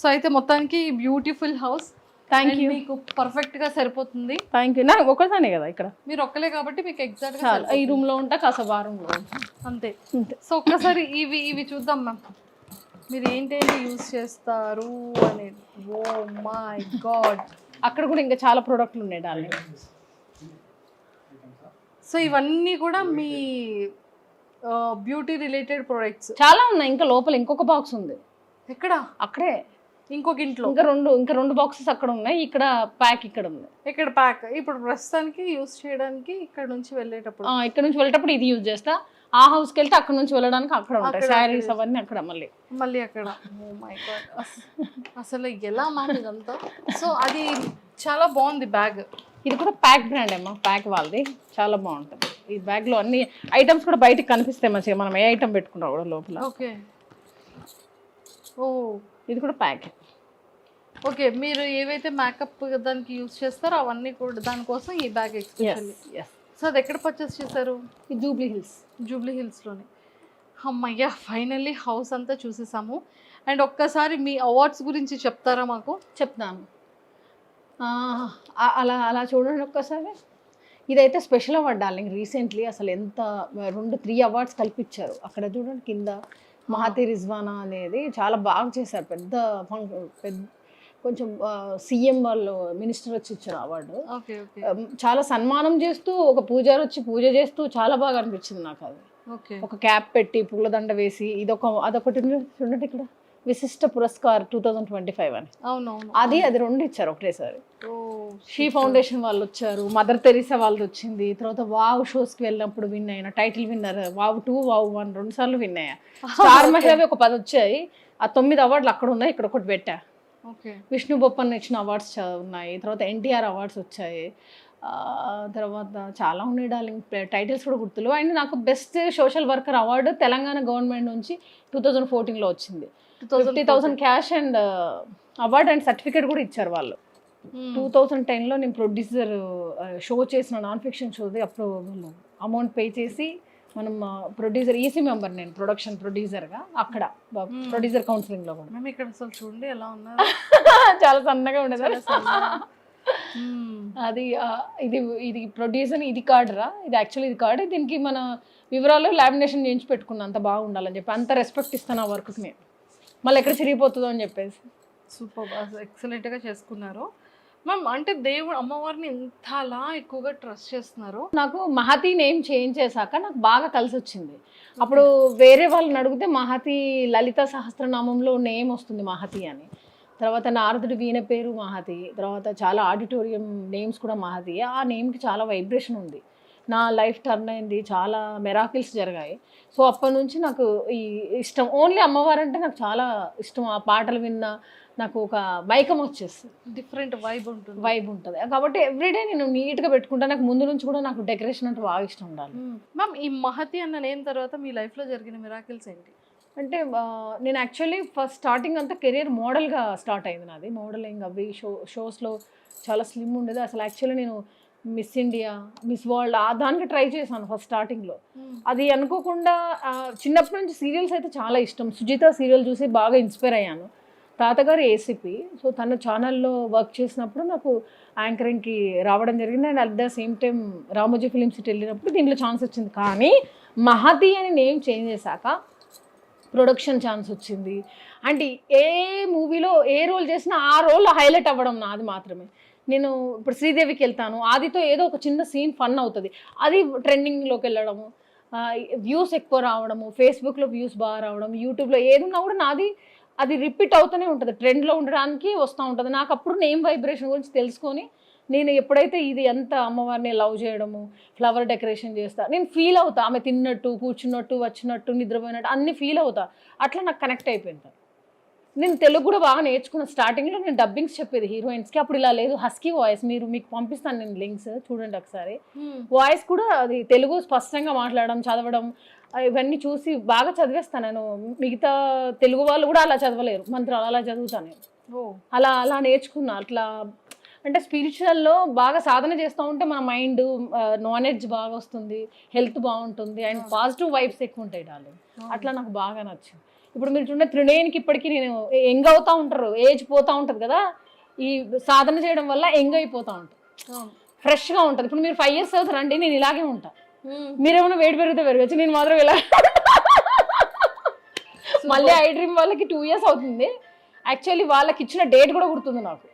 సో అయితే మొత్తానికి బ్యూటిఫుల్ హౌస్. Thank you. మీకు పర్ఫెక్ట్ గా సరిపోతుంది. Thank you. నాకు ఒకసారి కదా ఇక్కడ, మీరు ఒక్కలే కాబట్టి మీకు ఎగ్జాక్ట్ గా ఈ రూమ్ లో ఉంటా, కాసేపు ఆ రూమ్ లో ఉంటా, అంతే. సో ఒక్కసారి ఇవి చూద్దాం మ్యామ్, మీరు ఏంటేంటి యూజ్ చేస్తారు అనేది. ఓ మై గాడ్, అక్కడ కూడా ఇంకా చాలా ప్రోడక్ట్లు ఉన్నాయి డార్లింగ్. సో ఇవన్నీ కూడా మీ బ్యూటీ రిలేటెడ్ ప్రొడక్ట్స్ చాలా ఉన్నాయి. ఇంకా లోపల ఇంకొక బాక్స్ ఉంది. ఎక్కడ? అక్కడే ఇంకొక ఇంట్లో ఇంకా రెండు బాక్సెస్ అక్కడ ఉన్నాయి. ఇక్కడ ప్యాక్ ఇక్కడ ఉంది. ఇక్కడ ప్యాక్ ఇప్పుడు ప్రస్తుతానికి యూజ్ చేయడానికి ఇక్కడ నుంచి వెళ్ళేటప్పుడు ఇది యూజ్ చేస్తా. ఆ హౌస్కి వెళ్తే అక్కడ నుంచి వెళ్ళడానికి అక్కడ ఉంటాయి శారీస్ అవన్నీ అక్కడ మళ్ళీ అక్కడ. ఓ మై గాడ్, అసలు ఎలా మ్యామ్ ఇదంతా. సో అది చాలా బాగుంది బ్యాగ్. ఇది కూడా ప్యాక్ బ్రాండ్ అమ్మా, ప్యాక్ వాళ్ళది, చాలా బాగుంటుంది. ఈ బ్యాగ్ లో అన్ని ఐటమ్స్ కూడా బయటకు కనిపిస్తాయి మంచిగా, మనం ఏ ఐటమ్ పెట్టుకున్నా కూడా లోపల. ఓకే. ఓ, ఇది కూడా ప్యాక్. ఓకే, మీరు ఏవైతే మేకప్ దానికి యూజ్ చేస్తారో అవన్నీ కూడా దానికోసం ఈ బ్యాగ్ ఎక్స్పెషల్లీ. సో అది ఎక్కడ పర్చేస్ చేశారు? ఈ జూబ్లీ హిల్స్లోనే. అమ్మయ్యా, ఫైనల్లీ హౌస్ అంతా చూసేసాము. అండ్ ఒక్కసారి మీ అవార్డ్స్ గురించి చెప్తారా మాకు? చెప్తాను. అలా చూడండి ఒక్కసారి. ఇదైతే స్పెషల్ అవార్డ్ డార్లింగ్. రీసెంట్లీ అసలు ఎంత 2-3 అవార్డ్స్ కల్పించారు. అక్కడ చూడండి కింద మహతి రిజ్వానా అనేది చాలా బాగా చేశారు. పెద్ద కొంచెం సీఎం వాళ్ళు మినిస్టర్ వచ్చి ఇచ్చారు అవార్డు. ఓకే ఓకే చాలా సన్మానం చేస్తూ ఒక పూజారి వచ్చి పూజ చేస్తూ చాలా బాగా అనిపించింది నాకు అది. ఓకే ఒక క్యాప్ పెట్టి పూలదండ వేసి అదొకటి చూడండి ఇక్కడ విశిష్ట పురస్కార్ 2025 అని అవునవును అది 2 ఇచ్చారు ఒకటేసారి. ఓ షీ ఫౌండేషన్ వాళ్ళు వచ్చారు, మదర్ తెరీసా వాళ్ళది వచ్చింది. తర్వాత వావ్ షోస్కి వెళ్ళినప్పుడు విన్ అయిన టైటిల్ విన్నర్, వావ్ 2 వావ్ 1 2 సార్లు విన్ అయ్యా. స్టార్ మహిళవి ఒక 10 వచ్చాయి. ఆ 9 అవార్డులు అక్కడ ఉన్నాయి, ఇక్కడ ఒకటి పెట్టా. ఓకే విష్ణు బొప్పన్న ఇచ్చిన అవార్డ్స్ ఉన్నాయి. తర్వాత ఎన్టీఆర్ అవార్డ్స్ వచ్చాయి. తర్వాత చాలా ఉన్నాయి డార్లింగ్, టైటిల్స్ కూడా గుర్తులు. అండ్ నాకు best social worker award Telangana government నుంచి 2014లో వచ్చింది. 50,000 cash and award and certificate కూడా ఇచ్చారు వాళ్ళు. 2010లో నేను ప్రొడ్యూసర్ షో చేసిన నాన్ ఫిక్షన్ షోది. అప్పుడు వాళ్ళు అమౌంట్ పే చేసి మనం ప్రొడ్యూసర్ ఈసీ మెంబర్, నేను ప్రొడక్షన్ ప్రొడ్యూసర్గా అక్కడ ప్రొడ్యూసర్ కౌన్సిలింగ్లో కూడా. మేము ఇక్కడ అసలు చూడండి ఎలా ఉన్నారు. చాలా సన్నగా ఉండేది అది. ఇది ప్రొడ్యూసర్, ఇది కార్డురా, ఇది యాక్చువల్లీ ఇది కార్డు. దీనికి మన వివరాలు లామినేషన్ చేయించి పెట్టుకున్నాను, అంత బాగుండాలని చెప్పి. అంత రెస్పెక్ట్ ఇస్తాను ఆ వర్క్కి నేను, మళ్ళీ ఎక్కడ చిరిగిపోతుందో అని చెప్పేసి. సూపర్, ఎక్సలెంట్గా చేసుకున్నారు మ్యామ్. అంటే దేవుడు అమ్మవారిని ఎంత అలా ఎక్కువగా ట్రస్ట్ చేస్తున్నారు. నాకు మహతి నేమ్ చేంజ్ చేశాక నాకు బాగా కలిసి వచ్చింది. అప్పుడు వేరే వాళ్ళని అడిగితే మహతి లలిత సహస్రనామంలో నేమ్ వస్తుంది మహతి అని. తర్వాత నారదుడి వీణ పేరు మహతి. తర్వాత చాలా ఆడిటోరియం నేమ్స్ కూడా మహతి. ఆ నేమ్కి చాలా వైబ్రేషన్ ఉంది. నా లైఫ్ టర్న్ అయింది, చాలా మెరాకిల్స్ జరిగాయి. సో అప్పటి నుంచి నాకు ఈ ఇష్టం. ఓన్లీ అమ్మవారు అంటే నాకు చాలా ఇష్టం. ఆ పాటలు విన్నా నాకు ఒక మైకం వచ్చేస్తుంది, డిఫరెంట్ వైబ్ ఉంటుంది. కాబట్టి ఎవ్రీడే నేను నీట్గా పెట్టుకుంటాను. నాకు ముందు నుంచి కూడా నాకు డెకరేషన్ అంటే బాగా ఇష్టం ఉండాలి. మ్యామ్ ఈ మహతి అన్న నేమ్ తర్వాత మీ లైఫ్లో జరిగిన మిరాకిల్స్ ఏంటి? అంటే నేను యాక్చువల్లీ ఫస్ట్ స్టార్టింగ్ అంతా కెరీర్ మోడల్గా స్టార్ట్ అయింది నాది. మోడలింగ్ అవి షోస్లో చాలా స్లిమ్ ఉండేది. అసలు యాక్చువల్లీ నేను మిస్ ఇండియా, మిస్ వరల్డ్ దానికి ట్రై చేశాను ఫస్ట్ స్టార్టింగ్లో. అది అనుకోకుండా చిన్నప్పటి నుంచి సీరియల్స్ అయితే చాలా ఇష్టం. సుజిత సీరియల్ చూసి బాగా ఇన్స్పైర్ అయ్యాను. తాతగారు ఏసీపీ, సో తన ఛానల్లో వర్క్ చేసినప్పుడు నాకు యాంకరింగ్కి రావడం జరిగింది. And at the same time Ramoji film city వెళ్ళినప్పుడు దీంట్లో ఛాన్స్ వచ్చింది. కానీ మహతి అని నేమ్ చేంజ్ చేశాక ప్రొడక్షన్ ఛాన్స్ వచ్చింది. అంటే ఏ మూవీలో ఏ రోల్ చేసినా ఆ రోల్ హైలైట్ అవ్వడం నాది మాత్రమే. నేను ఇప్పుడు శ్రీదేవికి వెళ్తాను, ఆదితో ఏదో ఒక చిన్న సీన్ ఫన్ అవుతుంది, అది ట్రెండింగ్లోకి వెళ్ళడము, వ్యూస్ ఎక్కువ రావడము, ఫేస్బుక్లో వ్యూస్ బాగా రావడం, యూట్యూబ్లో ఏదున్నా కూడా నాది అది రిపీట్ అవుతూనే ఉంటుంది, ట్రెండ్లో ఉండడానికి వస్తూ ఉంటుంది. నాకు అప్పుడు నేమ్ వైబ్రేషన్ గురించి తెలుసుకొని నేను ఎప్పుడైతే ఇది ఎంత అమ్మవారిని లవ్ చేయడము, ఫ్లవర్ డెకరేషన్ చేస్తా, నేను ఫీల్ అవుతా. ఆమె తిన్నట్టు, కూర్చున్నట్టు, వచ్చినట్టు, నిద్రపోయినట్టు అన్ని ఫీల్ అవుతా. అట్లా నాకు కనెక్ట్ అయిపోయింది. నేను తెలుగు కూడా బాగా నేర్చుకున్న. స్టార్టింగ్లో నేను డబ్బింగ్స్ చెప్పేది హీరోయిన్స్కి. అప్పుడు ఇలా లేదు, హస్కీ వాయిస్. మీకు పంపిస్తాను నేను లింక్స్, చూడండి ఒకసారి. వాయిస్ కూడా అది తెలుగు స్పష్టంగా మాట్లాడడం, చదవడం ఇవన్నీ చూసి బాగా చదివేస్తాను నేను. మిగతా తెలుగు వాళ్ళు కూడా అలా చదవలేరు, మంత్రాలు అలా చదువుతాను నేను. అలా నేర్చుకున్నా. అట్లా అంటే స్పిరిచువల్లో బాగా సాధన చేస్తూ ఉంటే మన మైండ్ నాలెడ్జ్ బాగా వస్తుంది, హెల్త్ బాగుంటుంది, అండ్ పాజిటివ్ వైబ్స్ ఎక్కువ ఉంటాయి డార్లింగ్. అట్లా నాకు బాగా నచ్చింది. ఇప్పుడు మీరు చూడండి త్రినేనికి ఇప్పటికీ నేను యంగ్ అవుతూ ఉంటారు, ఏజ్ పోతూ ఉంటుంది కదా, ఈ సాధన చేయడం వల్ల యంగ్ అయిపోతూ ఉంటుంది, ఫ్రెష్గా ఉంటుంది. ఇప్పుడు మీరు 5 years అవుతారండి, నేను ఇలాగే ఉంటా. మీరేమైనా వేడి పెరిగితే పెరగచ్చు, నేను మాత్రం ఇలా. మళ్ళీ ఐ డ్రీమ్ వాళ్ళకి 2 years అవుతుంది. యాక్చువల్లీ వాళ్ళకి ఇచ్చిన డేట్ కూడా గుర్తుంది నాకు.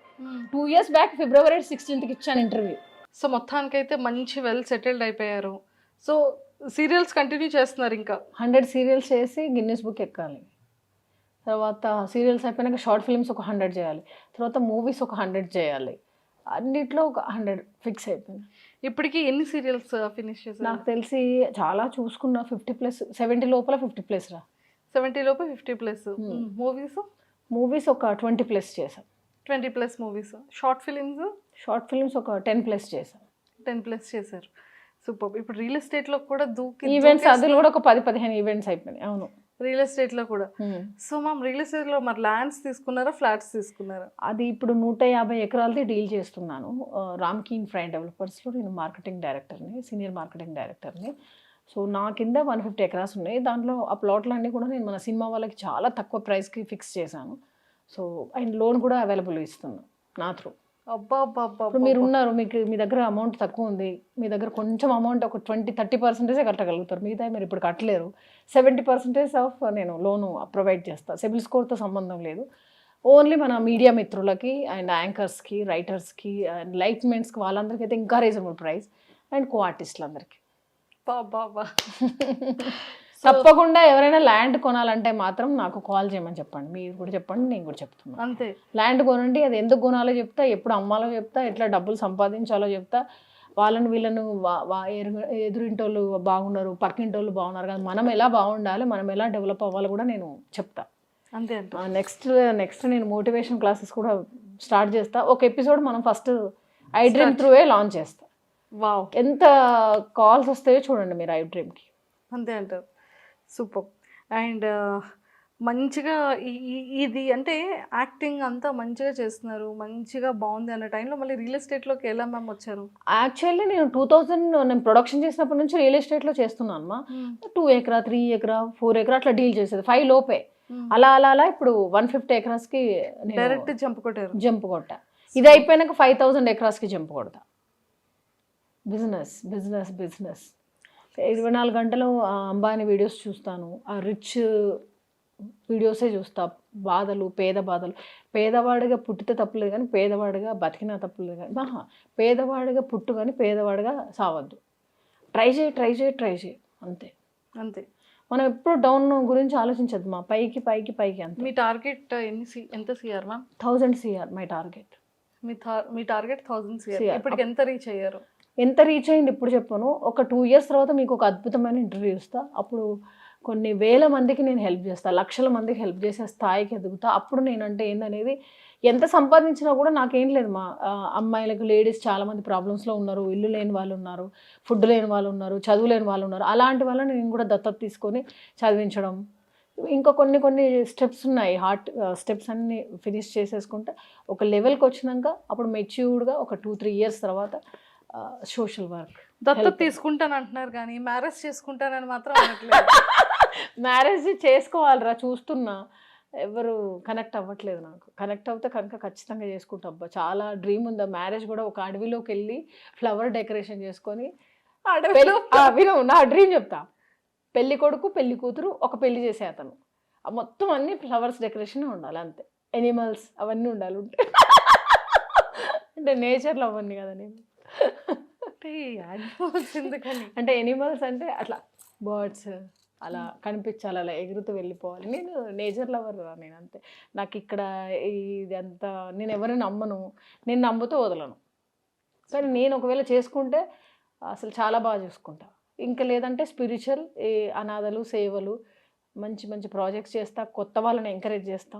2 years బ్యాక్ February 16th ఇచ్చాను ఇంటర్వ్యూ. సో మొత్తానికైతే మంచి వెల్ సెటిల్డ్ అయిపోయారు. సో సీరియల్స్ కంటిన్యూ చేస్తున్నారు, ఇంకా 100 సీరియల్స్ చేసి గిన్నెస్ బుక్ ఎక్కాలి. తర్వాత సీరియల్స్ అయిపోయినాక షార్ట్ ఫిల్మ్స్ ఒక 100 చేయాలి. తర్వాత మూవీస్ ఒక 100 చేయాలి. అన్నిట్లో ఒక 100 ఫిక్స్ అయిపోయింది. ఇప్పటికీ ఎన్ని సీరియల్స్ ఫినిష్ చేశారు? నాకు తెలిసి చాలా చూసుకున్నా 50+, 70 లోపల 50+ రా. 70 లోపు 50+. మూవీస్ ఒక 20+ చేశాను. 20+ మూవీస్. షార్ట్ ఫిలిమ్స్ ఒక 10+ చేశాను. 10+ చేశారు. సూపర్. ఇప్పుడు రియల్ ఎస్టేట్లో కూడా ఈవెంట్స్ అందులో కూడా ఒక 10-15 ఈవెంట్స్ అయిపోయినాయి. అవును, రియల్ ఎస్టేట్లో కూడా. సో మ్యామ్ రియల్ ఎస్టేట్లో మరి ల్యాండ్స్ తీసుకున్నారా, ఫ్లాట్స్ తీసుకున్నారా? అది ఇప్పుడు 150 ఎకరాలది డీల్ చేస్తున్నాను. రామ్కీ ఇన్ఫ్రా అండ్ డెవలపర్స్లో నేను సీనియర్ మార్కెటింగ్ డైరెక్టర్ని. సో నా కింద 150 ఎకరాస్ ఉన్నాయి. దాంట్లో ఆ ప్లాట్లన్నీ కూడా నేను మన సినిమా వాళ్ళకి చాలా తక్కువ ప్రైస్కి ఫిక్స్ చేశాను. సో అండ్ లోన్ కూడా అవైలబుల్ ఇస్తున్నాను నా త్రూ. అబ్బా అబ్బా అబ్బా ఇప్పుడు మీరు ఉన్నారు, మీకు మీ దగ్గర అమౌంట్ తక్కువ ఉంది, మీ దగ్గర కొంచెం అమౌంట్ ఒక 20-30% కట్టగలుగుతారు, మిగతా మీరు ఇప్పుడు కట్టలేరు. 70% ఆఫ్ నేను లోను ప్రొవైడ్ చేస్తాను. సిబిల్ స్కోర్తో సంబంధం లేదు, ఓన్లీ మన మీడియా మిత్రులకి అండ్ యాంకర్స్కి, రైటర్స్కి అండ్ లైట్మెన్స్కి వాళ్ళందరికీ అయితే ఇంకా రీజనబుల్ ప్రైస్, అండ్ కో ఆర్టిస్టులందరికీ. బాబా తప్పకుండా ఎవరైనా ల్యాండ్ కొనాలంటే మాత్రం నాకు కాల్ చేయమని చెప్పండి, మీరు కూడా చెప్పండి, నేను కూడా చెప్తున్నాను. అంతే, ల్యాండ్ కొనండి, అది ఎందుకు కొనాలో చెప్తా, ఎప్పుడు అమ్మాలో చెప్తా, ఎట్లా డబ్బులు సంపాదించాలో చెప్తా. వాళ్ళని వీళ్ళను ఎదురింటోళ్ళు బాగున్నారు, పక్కింటోళ్ళు బాగున్నారు కదా, మనం ఎలా బాగుండాలి, మనం ఎలా డెవలప్ అవ్వాలి కూడా నేను చెప్తా. అంతే అంతే. నెక్స్ట్ నేను మోటివేషన్ క్లాసెస్ కూడా స్టార్ట్ చేస్తా. ఒక ఎపిసోడ్ మనం ఫస్ట్ ఐ డ్రీమ్ త్రూవే లాంచ్ చేస్తా. వావ్, ఎంత కాల్స్ వస్తాయో చూడండి మీరు ఐ డ్రీమ్కి. అంతే అంటారు. సూపర్. అండ్ మంచిగా ఇది అంటే యాక్టింగ్ అంతా మంచిగా చేస్తున్నారు, మంచిగా బాగుంది అన్న టైంలో మళ్ళీ రియల్ ఎస్టేట్లోకి ఎలా మ్యామ్ వచ్చారు? యాక్చువల్లీ నేను 2000 నేను ప్రొడక్షన్ చేసినప్పటి నుంచి రియల్ ఎస్టేట్లో చేస్తున్నాను అమ్మా. 2 ఎకరా 3 ఎకరా 4 ఎకరా అట్లా డీల్ చేసేది, 5 లోపే. అలా అలా అలా ఇప్పుడు 150 ఎకరాస్కి డైరెక్ట్ జంప్ కొట్టా. ఇది అయిపోయినాక 5000 ఎకరాస్కి జంప్ కొడతా. బిజినెస్ బిజినెస్ బిజినెస్ 24 గంటలు అంబానీ వీడియోస్ చూస్తాను, ఆ రిచ్ వీడియోసే చూస్తా. బాధలు, పేదవాడిగా పుట్టితే తప్పులేదు కానీ పేదవాడిగా బతికినా తప్పులేదు కానీ, పేదవాడిగా పుట్టు కానీ పేదవాడిగా సావద్దు. ట్రై చేయి అంతే అంతే. మనం ఎప్పుడు డౌన్ గురించి ఆలోచించద్దు మా, పైకి అంతే. మీ టార్గెట్ ఎంత CR ma'am? 1000 CR my target. Me target 1000 CR. ఇప్పటికి ఎంత రీచ్ అయ్యారు? ఎంత రీచ్ అయింది ఇప్పుడు చెప్పను. ఒక 2 years తర్వాత మీకు ఒక అద్భుతమైన ఇంటర్వ్యూ ఇస్తా. అప్పుడు కొన్ని వేల మందికి నేను హెల్ప్ చేస్తాను, లక్షల మందికి హెల్ప్ చేసే స్థాయికి ఎదుగుతా. అప్పుడు నేనంటే ఏందనేది, ఎంత సంపాదించినా కూడా నాకేం లేదు మా. అమ్మాయిలకు, లేడీస్ చాలామంది ప్రాబ్లమ్స్లో ఉన్నారు, ఇల్లు లేని వాళ్ళు ఉన్నారు, ఫుడ్ లేని వాళ్ళు ఉన్నారు, చదువు లేని వాళ్ళు ఉన్నారు. అలాంటి వాళ్ళని నేను కూడా దత్తత తీసుకొని చదివించడం. ఇంకా కొన్ని స్టెప్స్ ఉన్నాయి, హార్ట్ స్టెప్స్ అన్నీ ఫినిష్ చేసేసుకుంటే ఒక లెవెల్కి వచ్చినాక అప్పుడు మెచ్యూర్డ్గా ఒక 2-3 years తర్వాత సోషల్ వర్క్. దత్తత తీసుకుంటాను అంటున్నారు కానీ మ్యారేజ్ చేసుకుంటానని మాత్రం అనట్లేదు. మ్యారేజ్ చేసుకోవాలిరా, చూస్తున్నా ఎవరు కనెక్ట్ అవ్వట్లేదు. నాకు కనెక్ట్ అవుతే కనుక ఖచ్చితంగా చేసుకుంటా. అబ్బా చాలా డ్రీమ్ ఉంది. మ్యారేజ్ కూడా ఒక అడవిలోకి వెళ్ళి ఫ్లవర్ డెకరేషన్ చేసుకొని, విను నా డ్రీమ్ చెప్తా. పెళ్లి కొడుకు, పెళ్లి కూతురు, ఒక పెళ్లి చేసే అతను, మొత్తం అన్ని ఫ్లవర్స్ డెకరేషన్ ఉండాలి అంతే. ఎనిమల్స్ అవన్నీ ఉండాలి ఉంటే అంటే నేచర్లో అవన్నీ కదా. నేను అంటే ఎనిమల్స్ అంటే అట్లా బర్డ్స్ అలా కనిపించాలి, అలా ఎగురుతూ వెళ్ళిపోవాలి. నేను నేచర్ లవర్ నేను అంతే. నాకు ఇక్కడ ఇది అంతా నేను ఎవరిని నమ్మను, నేను నమ్ముతూ వదలను. కానీ నేను ఒకవేళ చేసుకుంటే అసలు చాలా బాగా చూసుకుంటా. ఇంకా లేదంటే స్పిరిచువల్, అనాథలు, సేవలు, మంచి మంచి ప్రాజెక్ట్స్ చేస్తా, కొత్త వాళ్ళని ఎంకరేజ్ చేస్తా,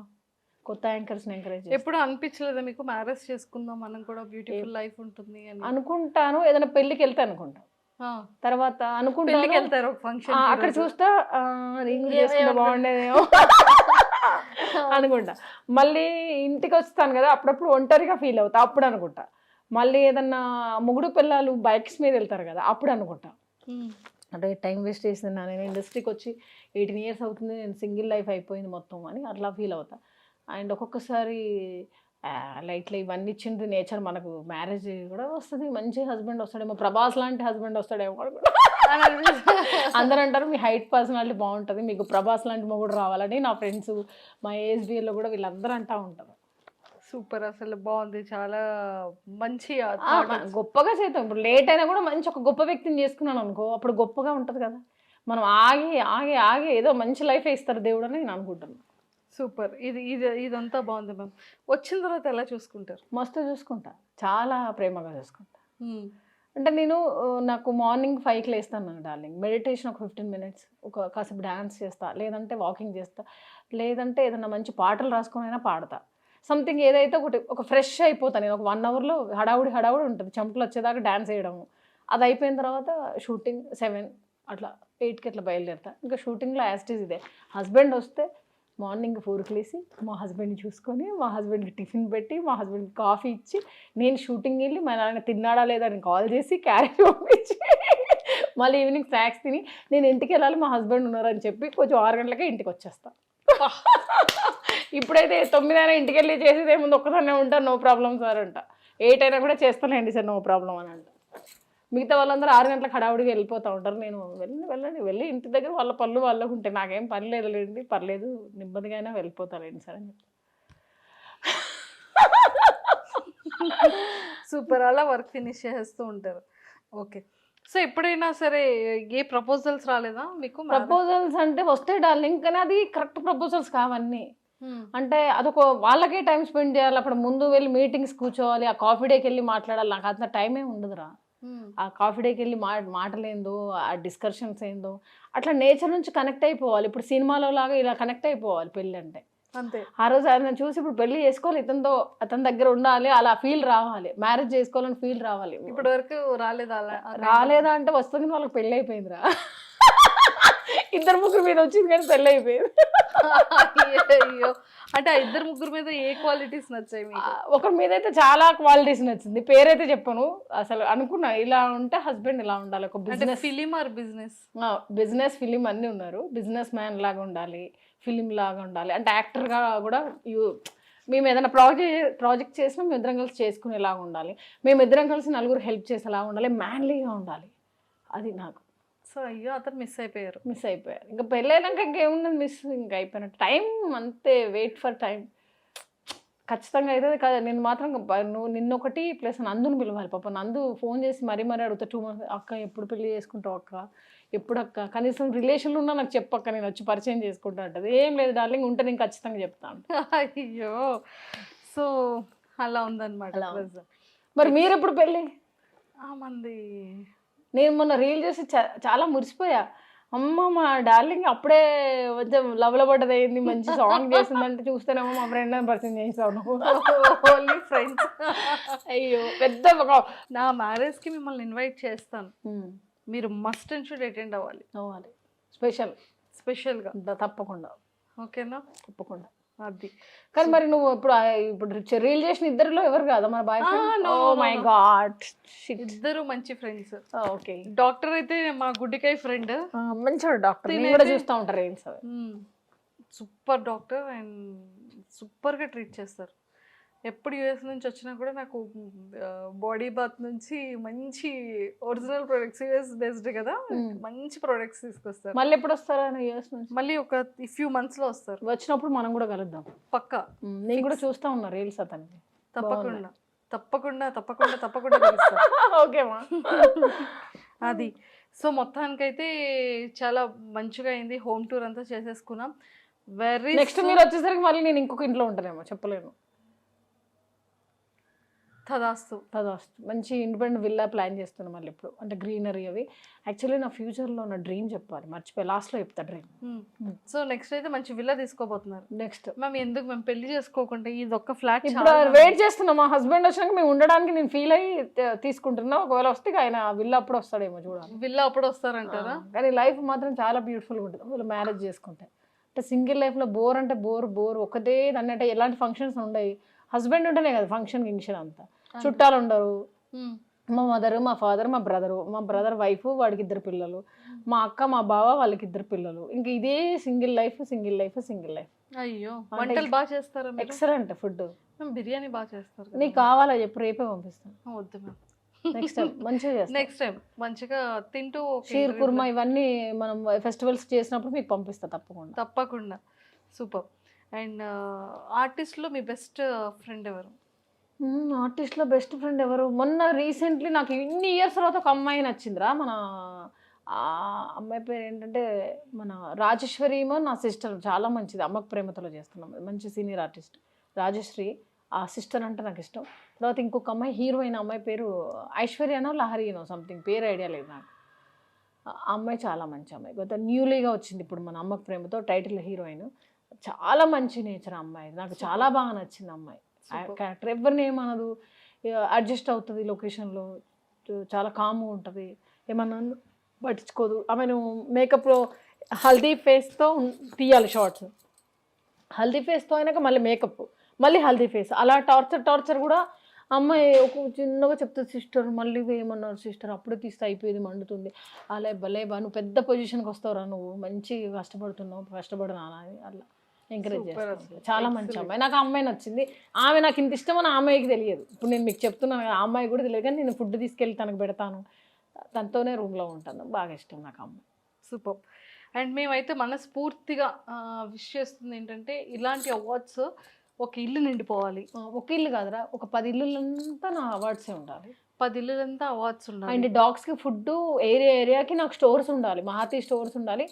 కొత్త యాంకర్స్ని ఎంకరేజ్ చేస్తా. ఎప్పుడు అనిపించలేదా మీకు మ్యారేజ్ చేసుకుందాం మనం కూడా బ్యూటిఫుల్ లైఫ్ ఉంటుంది అని? అనుకుంటాను, ఏదైనా పెళ్ళికి వెళ్తే అనుకుంటా. తర్వాత అనుకుంటాను వెళ్తారు ఫంక్షన్, అక్కడ చూస్తా రింగ్ చేసుకుంటే బాగుండేదేమో అనుకుంటా. మళ్ళీ ఇంటికి వస్తాను కదా, అప్పుడప్పుడు ఒంటరిగా ఫీల్ అవుతా, అప్పుడు అనుకుంటా. మళ్ళీ ఏదన్నా మొగుడు పిల్లలు బైక్స్ మీద వెళ్తారు కదా, అప్పుడు అనుకుంటా అంటే టైం వేస్ట్ చేసింది నేను ఇండస్ట్రీకి వచ్చి 18 years అవుతుంది, నేను సింగిల్ లైఫ్ అయిపోయింది మొత్తం అని అట్లా ఫీల్ అవుతా. అండ్ ఒక్కొక్కసారి లైట్లీ ఇవన్నీ ఇచ్చింది నేచర్, మనకు మ్యారేజ్ కూడా వస్తుంది, మంచి హస్బెండ్ వస్తాడేమో, ప్రభాస్ లాంటి హస్బెండ్ వస్తాడేమో అందరూ అంటారు మీ హైట్ పర్సనాలిటీ బాగుంటుంది, మీకు ప్రభాస్ లాంటి మొగుడు రావాలని. నా ఫ్రెండ్స్ మా ఏఎస్బిఎల్లో కూడా వీళ్ళందరూ అంటూ ఉంటారు. సూపర్, అసలు బాగుంది, చాలా మంచి గొప్పగా చేద్దాం. ఇప్పుడు లేట్ అయినా కూడా మంచి ఒక గొప్ప వ్యక్తిని చేసుకున్నాను అనుకో, అప్పుడు గొప్పగా ఉంటుంది కదా. మనం ఆగి ఆగి ఆగి ఏదో మంచి లైఫ్ ఇస్తారు దేవుడు అని నేను అనుకుంటున్నాను. సూపర్, ఇదంతా బాగుంది మ్యామ్. వచ్చిన తర్వాత ఎలా చూసుకుంటారు? మస్తు చూసుకుంటా, చాలా ప్రేమగా చూసుకుంటా. అంటే నేను నాకు మార్నింగ్ 5కి లేస్తాను డార్లింగ్, మెడిటేషన్ ఒక 15 minutes, ఒక కాసేపు డ్యాన్స్ చేస్తా, లేదంటే వాకింగ్ చేస్తా, లేదంటే ఏదైనా మంచి పాటలు రాసుకొని అయినా పాడతా. సంథింగ్ ఏదైతే ఒక ఫ్రెష్ అయిపోతాను నేను. ఒక 1 hourలో హడావుడి ఉంటుంది, చెంపలు వచ్చేదాకా డ్యాన్స్ వేయడము. అది అయిపోయిన తర్వాత షూటింగ్ 7 అట్లా 8కి అట్లా బయలుదేరుతా. ఇంకా షూటింగ్లో యాస్టీజ్ ఇదే, హస్బెండ్ వస్తే మార్నింగ్ 4కి లేసి మా హస్బెండ్ని చూసుకొని, మా హస్బెండ్కి టిఫిన్ పెట్టి, మా హస్బెండ్కి కాఫీ ఇచ్చి, నేను షూటింగ్ వెళ్ళి మా నాన్న తిన్నాడా లేదా అని కాల్ చేసి క్యారేజ్ పంపించి, మళ్ళీ ఈవినింగ్ స్నాక్స్ తిని నేను ఇంటికి వెళ్ళాలి, మా హస్బెండ్ ఉన్నారని చెప్పి కొంచెం 6 గంటలకే ఇంటికి వచ్చేస్తాను. ఇప్పుడైతే 9 ఇంటికి వెళ్ళి చేసేది ఏముంది, ఒక్కదాన్నే ఉంటాను, నో ప్రాబ్లమ్ సార్ అంట. 8 అయినా కూడా చేస్తానండి సార్, నో ప్రాబ్లం అని అంట. మిగతా వాళ్ళందరూ 6 గంటలకు హడావుడిగా వెళ్ళిపోతూ ఉంటారు. నేను వెళ్ళి ఇంటి దగ్గర వాళ్ళ పనులు వాళ్ళకు ఉంటాయి, నాకేం పని లేదులేండి, పర్లేదు, నెమ్మదిగా అయినా వెళ్ళిపోతారండి సార్ అని చెప్తాను. సూపర్, అలా వర్క్ ఫినిష్ చేస్తూ ఉంటారు. ఓకే, సో ఎప్పుడైనా సరే ఏ ప్రపోజల్స్ రాలేదా మీకు? ప్రపోజల్స్ అంటే వస్తే డార్లింగ్, కానీ అది కరెక్ట్ ప్రపోజల్స్ కావన్నీ. అంటే అదొక వాళ్ళకే టైం స్పెండ్ చేయాలి, అప్పుడు ముందు వెళ్ళి మీటింగ్స్ కూర్చోవాలి, ఆ కాఫీ డేకి వెళ్ళి మాట్లాడాలి. నాకు అంత టైమే ఉండదురా. ఆ కాఫీ డేకి వెళ్ళి మాటలేందో, ఆ డిస్కషన్స్ ఏందో, అట్లా నేచర్ నుంచి కనెక్ట్ అయిపోవాలి. ఇప్పుడు సినిమాలో లాగా ఇలా కనెక్ట్ అయిపోవాలి పెళ్ళి అంటే. అంతే. ఆ రోజు ఆయన చూసి ఇప్పుడు పెళ్లి చేసుకోవాలి, ఇతనితో అతని దగ్గర ఉండాలి, అలా ఫీల్ రావాలి, మ్యారేజ్ చేసుకోవాలని ఫీల్ రావాలి. ఇప్పటి వరకు రాలేదా? రాలేదా అంటే వస్తుంది, వాళ్ళకి పెళ్ళి అయిపోయిందిరా. 2-3 మీద వచ్చింది కానీ పెళ్ళి అయిపోయింది. అయ్యో, అంటే ఆ 2-3 మీద ఏ క్వాలిటీస్ నచ్చాయి మీకు? ఒకరి మీద అయితే చాలా క్వాలిటీస్ నచ్చింది, పేరైతే చెప్పను. అసలు అనుకున్నా ఇలా ఉంటే హస్బెండ్ ఇలా ఉండాలి, ఒక business film or business film అన్నీ ఉన్నారు, బిజినెస్ మ్యాన్ లాగా ఉండాలి, ఫిలిం లాగా ఉండాలి, అంటే యాక్టర్గా కూడా మేము ఏదైనా ప్రాజెక్ట్ చేసినా మేము ఇద్దరం కలిసి చేసుకునేలాగా ఉండాలి, మేము ఇద్దరం కలిసి నలుగురు హెల్ప్ చేసేలాగా ఉండాలి, మ్యాన్లీగా ఉండాలి. అది నాకు. సో అయ్యో, అతను మిస్ అయిపోయారు. ఇంకా పెళ్ళైనాక ఇంకేమున్నది మిస్, ఇంకా అయిపోయినట్టు. టైం అంతే, వెయిట్ ఫర్ టైం. ఖచ్చితంగా అవుతుంది కదా. నేను మాత్రం నిన్నొకటి ప్లస్ నందుని పిలవాలి. పాప నందు ఫోన్ చేసి మరీ అడుగుతా 2 months, అక్క ఎప్పుడు పెళ్లి చేసుకుంటావు అక్క, ఎప్పుడు అక్క, కనీసం రిలేషన్లో ఉన్నా నాకు చెప్పక్క, నేను వచ్చి పరిచయం చేసుకుంటా అంటది. ఏం లేదు డార్లింగ్, ఉంటే నేను ఖచ్చితంగా చెప్తాను. అయ్యో, సో అలా ఉందన్నమాట. మరి మీరు ఎప్పుడు పెళ్ళి? మంది నేను మొన్న రీల్ చూసి చాలా మురిసిపోయా. అమ్మ మా డార్లింగ్ అప్పుడే కొంచెం లవ్లో పడ్డది అయింది, మంచి సాంగ్ చేసిందంటే చూస్తేనేమో మా ఫ్రెండ్ అని పరిచయం చేసావు. Only friends. అయ్యో, పెద్ద నా మ్యారేజ్కి మిమ్మల్ని ఇన్వైట్ చేస్తాను, మీరు మస్ట్ అండ్ షుడ్ అటెండ్ అవ్వాలి. స్పెషల్గా తప్పకుండా. ఓకేనా? తప్పకుండా. అది. కానీ మరి నువ్వు ఇప్పుడు రీల్ చేసిన ఇద్దరిలో ఎవరు కాదా మన boyfriend? Oh my God, ఇద్దరు మంచి ఫ్రెండ్స్. ఓకే. డాక్టర్ అయితే మా గుడ్డికాయ ఫ్రెండ్, మంచి డాక్టర్, నేను కూడా చూస్తూ ఉంటారు రీల్స్. సూపర్ డాక్టర్ అండ్ సూపర్గా ట్రీట్ చేస్తారు. ఎప్పుడు యూఎస్ నుంచి వచ్చినా కూడా నాకు బాడీ బాత్ నుంచి మంచి ఒరిజినల్ ప్రొడక్ట్స్, యూఎస్ బేస్డ్ కదా, మంచి ప్రొడక్ట్స్ తీసుకొస్తారు. మళ్ళీ ఎప్పుడు వస్తారా యూఎస్ నుంచి? మళ్ళీ ఒక few months లో వస్తారు. వచ్చినప్పుడు మనం కూడా కలుద్దాం పక్కా. నేను కూడా చూస్తూ ఉన్నా రీల్స్ అతనికి. తప్పకుండా తప్పకుండా తప్పకుండా తప్పకుండా కలుస్తాం. ఓకేమా. అది. సో మొత్తానికైతే చాలా మంచిగా అయింది, హోమ్ టూర్ అంతా చేసేసుకున్నాం. నెక్స్ట్ మీరు వచ్చేసరికి మళ్ళీ నేను ఇంకొక ఇంట్లో ఉంటానేమో, చెప్పలేను. తదాస్తు. మంచి ఇండిపెండెంట్ విల్లా ప్లాన్ చేస్తున్నాం మళ్ళీ ఇప్పుడు, అంటే గ్రీనరీ అవి. యాక్చువల్లీ నా ఫ్యూచర్లో నా డ్రీమ్ చెప్పాలి, మర్చిపోయి లాస్ట్లో చెప్తా డ్రీమ్. సో నెక్స్ట్ అయితే మంచి విల్లా తీసుకోబోతున్నారు. నెక్స్ట్ మేము పెళ్లి చేసుకోకుండా ఇది ఒక్క ఫ్లాట్ ఇప్పుడు వెయిట్ చేస్తున్నాం. మా హస్బెండ్ వచ్చినాక మేము ఉండడానికి నేను ఫీల్ అయ్యి తీసుకుంటున్నా. ఒకవేళ వస్తే ఆయన విల్లా అప్పుడు వస్తాడేమో చూడాలి. విల్లా అప్పుడు వస్తారంటారా? కానీ లైఫ్ మాత్రం చాలా బ్యూటిఫుల్గా ఉంటుంది ఒకవేళ మ్యారేజ్ చేసుకుంటే. అంటే సింగిల్ లైఫ్లో బోర్ అంటే బోర్ ఒకటే దాన్ని, అంటే ఎలాంటి ఫంక్షన్స్ ఉండవు. హస్బెండ్ ఉంటేనే కదా ఫంక్షన్ అంతా, చుట్టాలు ఉండరు. మా మదర్, మా ఫాదర్, మా బ్రదర్ వైఫ్, వాడికి 2 పిల్లలు, మా అక్క, మా బావ, వాళ్ళకి 2 పిల్లలు. ఇంక ఇదే సింగిల్ లైఫ్. అయ్యో, వంటలు బాగా చేస్తారు. Excellent food. బిర్యానీ బాగా చేస్తారు. నీకు కావాలా చెప్పు, రేపే పంపిస్తాను. వద్దు మ్యామ్, నెక్స్ట్ టైం మంచిగా చేస్తాం. నెక్స్ట్ టైం మంచిగా తింటూ షీర్ కుర్మా ఇవన్నీ మనం ఫెస్టివల్స్ చేసినప్పుడు మీకు పంపిస్తా తప్పకుండా. సూపర్. అండ్ ఆర్టిస్ట్లో మీ బెస్ట్ ఫ్రెండ్ ఎవరు? ఆర్టిస్ట్లో బెస్ట్ ఫ్రెండ్ ఎవరు? మొన్న రీసెంట్లీ నాకు ఇన్ని ఇయర్స్ తర్వాత ఒక అమ్మాయి నచ్చిందిరా. మన అమ్మాయి పేరు ఏంటంటే మన రాజేశ్వరి ఏమో నా సిస్టర్, చాలా మంచిది. అమ్మకు ప్రేమతలో చేస్తున్నాం, మంచి సీనియర్ ఆర్టిస్ట్ రాజశ్రీ. ఆ సిస్టర్ అంటే నాకు ఇష్టం. తర్వాత ఇంకొక అమ్మాయి హీరోయిన్, అమ్మాయి పేరు ఐశ్వర్యనో లహరియనో సంథింగ్, పేరు ఐడియా లేదు నాకు. ఆ అమ్మాయి చాలా మంచి అమ్మాయి, కొంత న్యూలీగా వచ్చింది ఇప్పుడు మన అమ్మకు ప్రేమతో, టైటిల్ హీరోయిన్. చాలా మంచి నేచర్ అమ్మాయి, నాకు చాలా బాగా నచ్చింది అమ్మాయి. క్యారెక్టర్ ఎవరిని ఏమనదు, అడ్జస్ట్ అవుతుంది లొకేషన్లో, చాలా కామ్గా ఉంటుంది, ఏమన్నా పట్టించుకోదు. ఆమెను మేకప్లో హల్దీ ఫేస్తో తీయాలి షార్ట్స్, హల్దీ ఫేస్తో అయినాక మళ్ళీ మేకప్, మళ్ళీ హల్దీ ఫేస్, అలా టార్చర్ కూడా. అమ్మాయి ఒక చిన్నగా చెప్తుంది, సిస్టర్ మళ్ళీ ఏమన్నారు సిస్టర్, అప్పుడే తీస్తే అయిపోయేది, మండుతుంది. అలా భలేబా, నువ్వు పెద్ద పొజిషన్కి వస్తావురా, నువ్వు మంచి కష్టపడుతున్నావు, కష్టపడినా అని. అలా ఎంకరేజ్ Super చేస్తాను. అసలు. చాలా మంచి అమ్మాయి. నాకు ఆ అమ్మాయి నచ్చింది. ఆమె నాకు ఇంత ఇష్టమని ఆ అమ్మాయికి తెలియదు. ఇప్పుడు నేను మీకు చెప్తున్నాను కదా, ఆ అమ్మాయి కూడా తెలియదు, కానీ నేను ఫుడ్ తీసుకెళ్ళి తనకు పెడతాను, తనతోనే రూమ్లో ఉంటాను. బాగా ఇష్టం నాకు ఆ అమ్మాయి. సూపర్. అండ్ మేమైతే మనస్ఫూర్తిగా విష్ చేస్తుంది ఏంటంటే ఇలాంటి అవార్డ్స్ ఒక ఇల్లు నిండిపోవాలి, ఒక ఇల్లు కాదురా, ఒక 10 ఇల్లులంతా నా అవార్డ్సే ఉండాలి. 10 ఇల్లులంతా అవార్డ్స్ ఉండాలి. అండ్ డాగ్స్కి ఫుడ్ ఏరియాకి నాకు స్టోర్స్ ఉండాలి, మహాతి స్టోర్స్ ఉండాలి.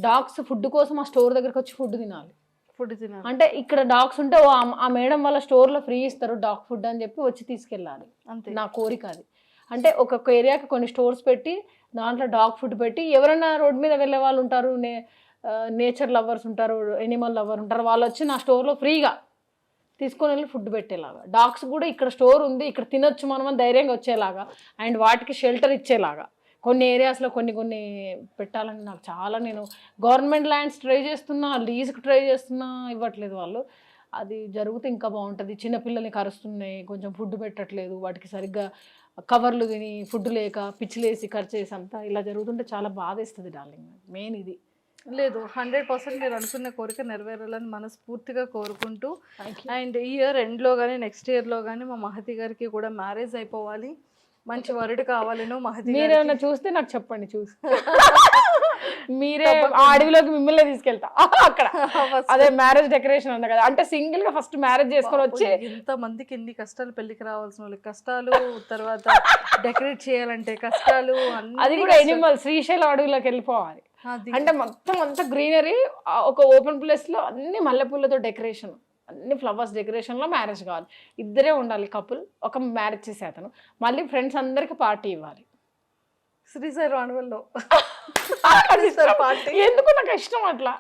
డాగ్స్ ఫుడ్ కోసం ఆ స్టోర్ దగ్గరకు వచ్చి ఫుడ్ తినాలి. ఫుడ్ తినాలి అంటే ఇక్కడ డాగ్స్ ఉంటే ఆ మేడం వాళ్ళ స్టోర్లో ఫ్రీ ఇస్తారు డాగ్ ఫుడ్ అని చెప్పి వచ్చి తీసుకెళ్ళాలి. అంతే. నా కోరిక అది. అంటే ఒక్కొక్క ఏరియాకి కొన్ని స్టోర్స్ పెట్టి దాంట్లో డాగ్ ఫుడ్ పెట్టి, ఎవరైనా రోడ్ మీద వెళ్ళే వాళ్ళు ఉంటారు, నేచర్ లవర్స్ ఉంటారు, ఎనిమల్ లవర్ ఉంటారు, వాళ్ళు వచ్చి నా స్టోర్లో ఫ్రీగా తీసుకొని వెళ్ళి ఫుడ్ పెట్టేలాగా, డాగ్స్ కూడా ఇక్కడ స్టోర్ ఉంది ఇక్కడ తినొచ్చు మనం ధైర్యంగా వచ్చేలాగా, అండ్ వాటికి షెల్టర్ ఇచ్చేలాగా కొన్ని ఏరియాస్లో కొన్ని పెట్టాలని నాకు చాలా, నేను గవర్నమెంట్ ల్యాండ్స్ ట్రై చేస్తున్నా, లీజ్కి ట్రై చేస్తున్నా, ఇవ్వట్లేదు వాళ్ళు. అది జరిగితే ఇంకా బాగుంటుంది. చిన్నపిల్లల్ని కరుస్తున్నాయి, కొంచెం ఫుడ్ పెట్టట్లేదు, వాటికి సరిగ్గా కవర్లు తిని ఫుడ్ లేక పిచ్చిలేసి ఖర్చు చేసి అంతా ఇలా జరుగుతుంటే చాలా బాధేస్తుంది డార్లింగ్. మెయిన్ ఇది. లేదు, 100% మీరు అనుకున్న కోరిక నెరవేరాలని మనస్ఫూర్తిగా కోరుకుంటూ, అండ్ ఈ ఇయర్ ఎండ్లో కానీ నెక్స్ట్ ఇయర్లో కానీ మా మహతి గారికి కూడా మ్యారేజ్ అయిపోవాలి, మంచి వరుడు కావాలను మహతి. మీరేమన్నా చూస్తే నాకు చెప్పండి, చూసి మీరే ఆ అడవిలోకి మిమ్మల్ని తీసుకెళ్తా అక్కడ. అదే మ్యారేజ్ డెకరేషన్ అన్న కదా, అంటే సింగిల్ గా ఫస్ట్ మ్యారేజ్ చేసుకొని వచ్చి ఎంత మందికి ఎన్ని కష్టాలు, పెళ్లికి రావాల్సిన వాళ్ళకి కష్టాలు, తర్వాత డెకరేట్ చేయాలంటే కష్టాలు, అది కూడా ఎనిమల్ శ్రీశైలం అడవిలోకి వెళ్ళిపోవాలి. అంటే మొత్తం అంతా గ్రీనరీ, ఒక ఓపెన్ ప్లేస్ లో అన్ని మల్లెపూలతో డెకరేషన్, అన్ని ఫ్లవర్స్ డెకరేషన్లో మ్యారేజ్ కావాలి. ఇద్దరే ఉండాలి కపుల్, ఒక మ్యారేజ్ చేసే అతను, మళ్ళీ ఫ్రెండ్స్ అందరికి పార్టీ ఇవ్వాలి. శ్రీశైలం అడవుల్లో పార్టీ ఎందుకు నాకు ఇష్టం అట్లా.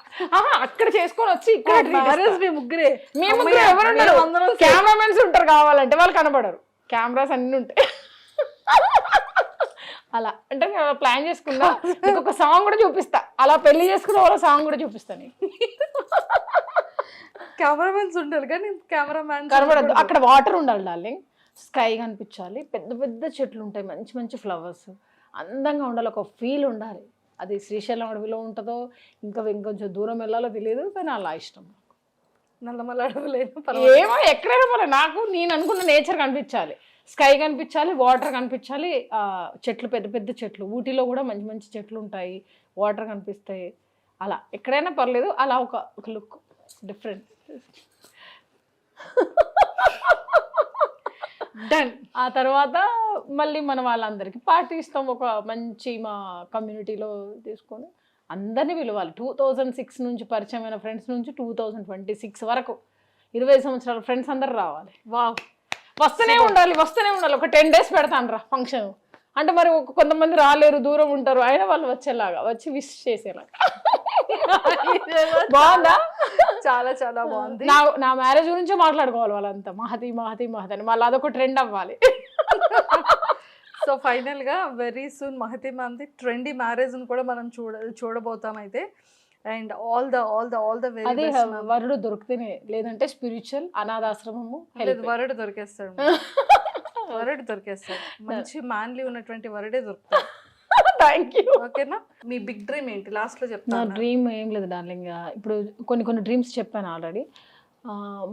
అక్కడ చేసుకొని వచ్చి ఇక్కడ మ్యారేజ్ మీ ముగ్గురే, ఎవరున్నారు, కెమెరామెన్స్ ఉంటారు, కావాలంటే వాళ్ళు కనబడరు, కెమెరాస్ అన్ని ఉంటాయి. అలా అంటే నేను ప్లాన్ చేసుకున్నా, ఇంకొక సాంగ్ కూడా చూపిస్తా, అలా పెళ్లి చేసుకున్న వాళ్ళ సాంగ్ కూడా చూపిస్తాను. కెమెరామెన్స్ ఉండాలి కానీ కెమెరామ్యాన్ కనబడద్దు, అక్కడ వాటర్ ఉండాలి డార్లింగ్, స్కై కనిపించాలి, పెద్ద పెద్ద చెట్లు ఉంటాయి, మంచి మంచి ఫ్లవర్స్, అందంగా ఉండాలి, ఒక ఫీల్ ఉండాలి. అది శ్రీశైలం అడవిలో ఉంటుందో ఇంకా ఇంకొంచెం దూరం వెళ్ళాలో తెలియదు, కానీ అలా ఇష్టం. నల్లమల్ల అడవులేదు ఏమో ఎక్కడైనా పోలే, నాకు నేను అనుకున్న నేచర్ కనిపించాలి, స్కై కనిపించాలి, వాటర్ కనిపించాలి, చెట్లు పెద్ద పెద్ద చెట్లు, ఊటీలో కూడా మంచి మంచి చెట్లు ఉంటాయి, వాటర్ కనిపిస్తాయి, అలా ఎక్కడైనా పర్లేదు, అలా ఒక లుక్ డిఫరెంట్. డన్. ఆ తర్వాత మళ్ళీ మన వాళ్ళందరికీ పార్టీ ఇస్తాం, ఒక మంచి మా కమ్యూనిటీలో తీసుకొని అందరినీ పిలవాలి. 2006 నుంచి పరిచయమైన ఫ్రెండ్స్ నుంచి 2026 వరకు 20 సంవత్సరాల ఫ్రెండ్స్ అందరు రావాలి. వస్తూనే ఉండాలి. ఒక 10 days పెడతాను రా ఫంక్షన్. అంటే మరి కొంతమంది రాలేరు, దూరం ఉంటారు, అయినా వాళ్ళు వచ్చేలాగా, వచ్చి విష్ చేసేలాగా. బాగుందా? చాలా చాలా బాగుంది. నా మ్యారేజ్ గురించే మాట్లాడుకోవాలి వాళ్ళంతా, మహతి మహతి మహతి అని, మళ్ళీ అదొక ట్రెండ్ అవ్వాలి. సో ఫైనల్ గా వెరీ సూన్ మహతి మ్యామ్ది ట్రెండీ మ్యారేజ్ కూడా మనం చూడబోతాం అయితే. And all the very best. వరుడు దొరికితేనే, లేదంటే స్పిరిచువల్ అనాథాశ్రమము, వరుడు దొరికేస్తాడు, వరుడు దొరికేస్తాడు, మంచి మ్యాన్లీ ఉన్నటువంటి వరుడే దొరుకుతాడు. Thank you. ఓకేనా? మీ బిగ్ డ్రీమ్ ఏంటి లాస్ట్ లో నా చెప్తాను. డ్రీమ్ ఏం లేదు డార్లింగ్, ఇప్పుడు కొన్ని డ్రీమ్స్ చెప్పాను ఆల్రెడీ.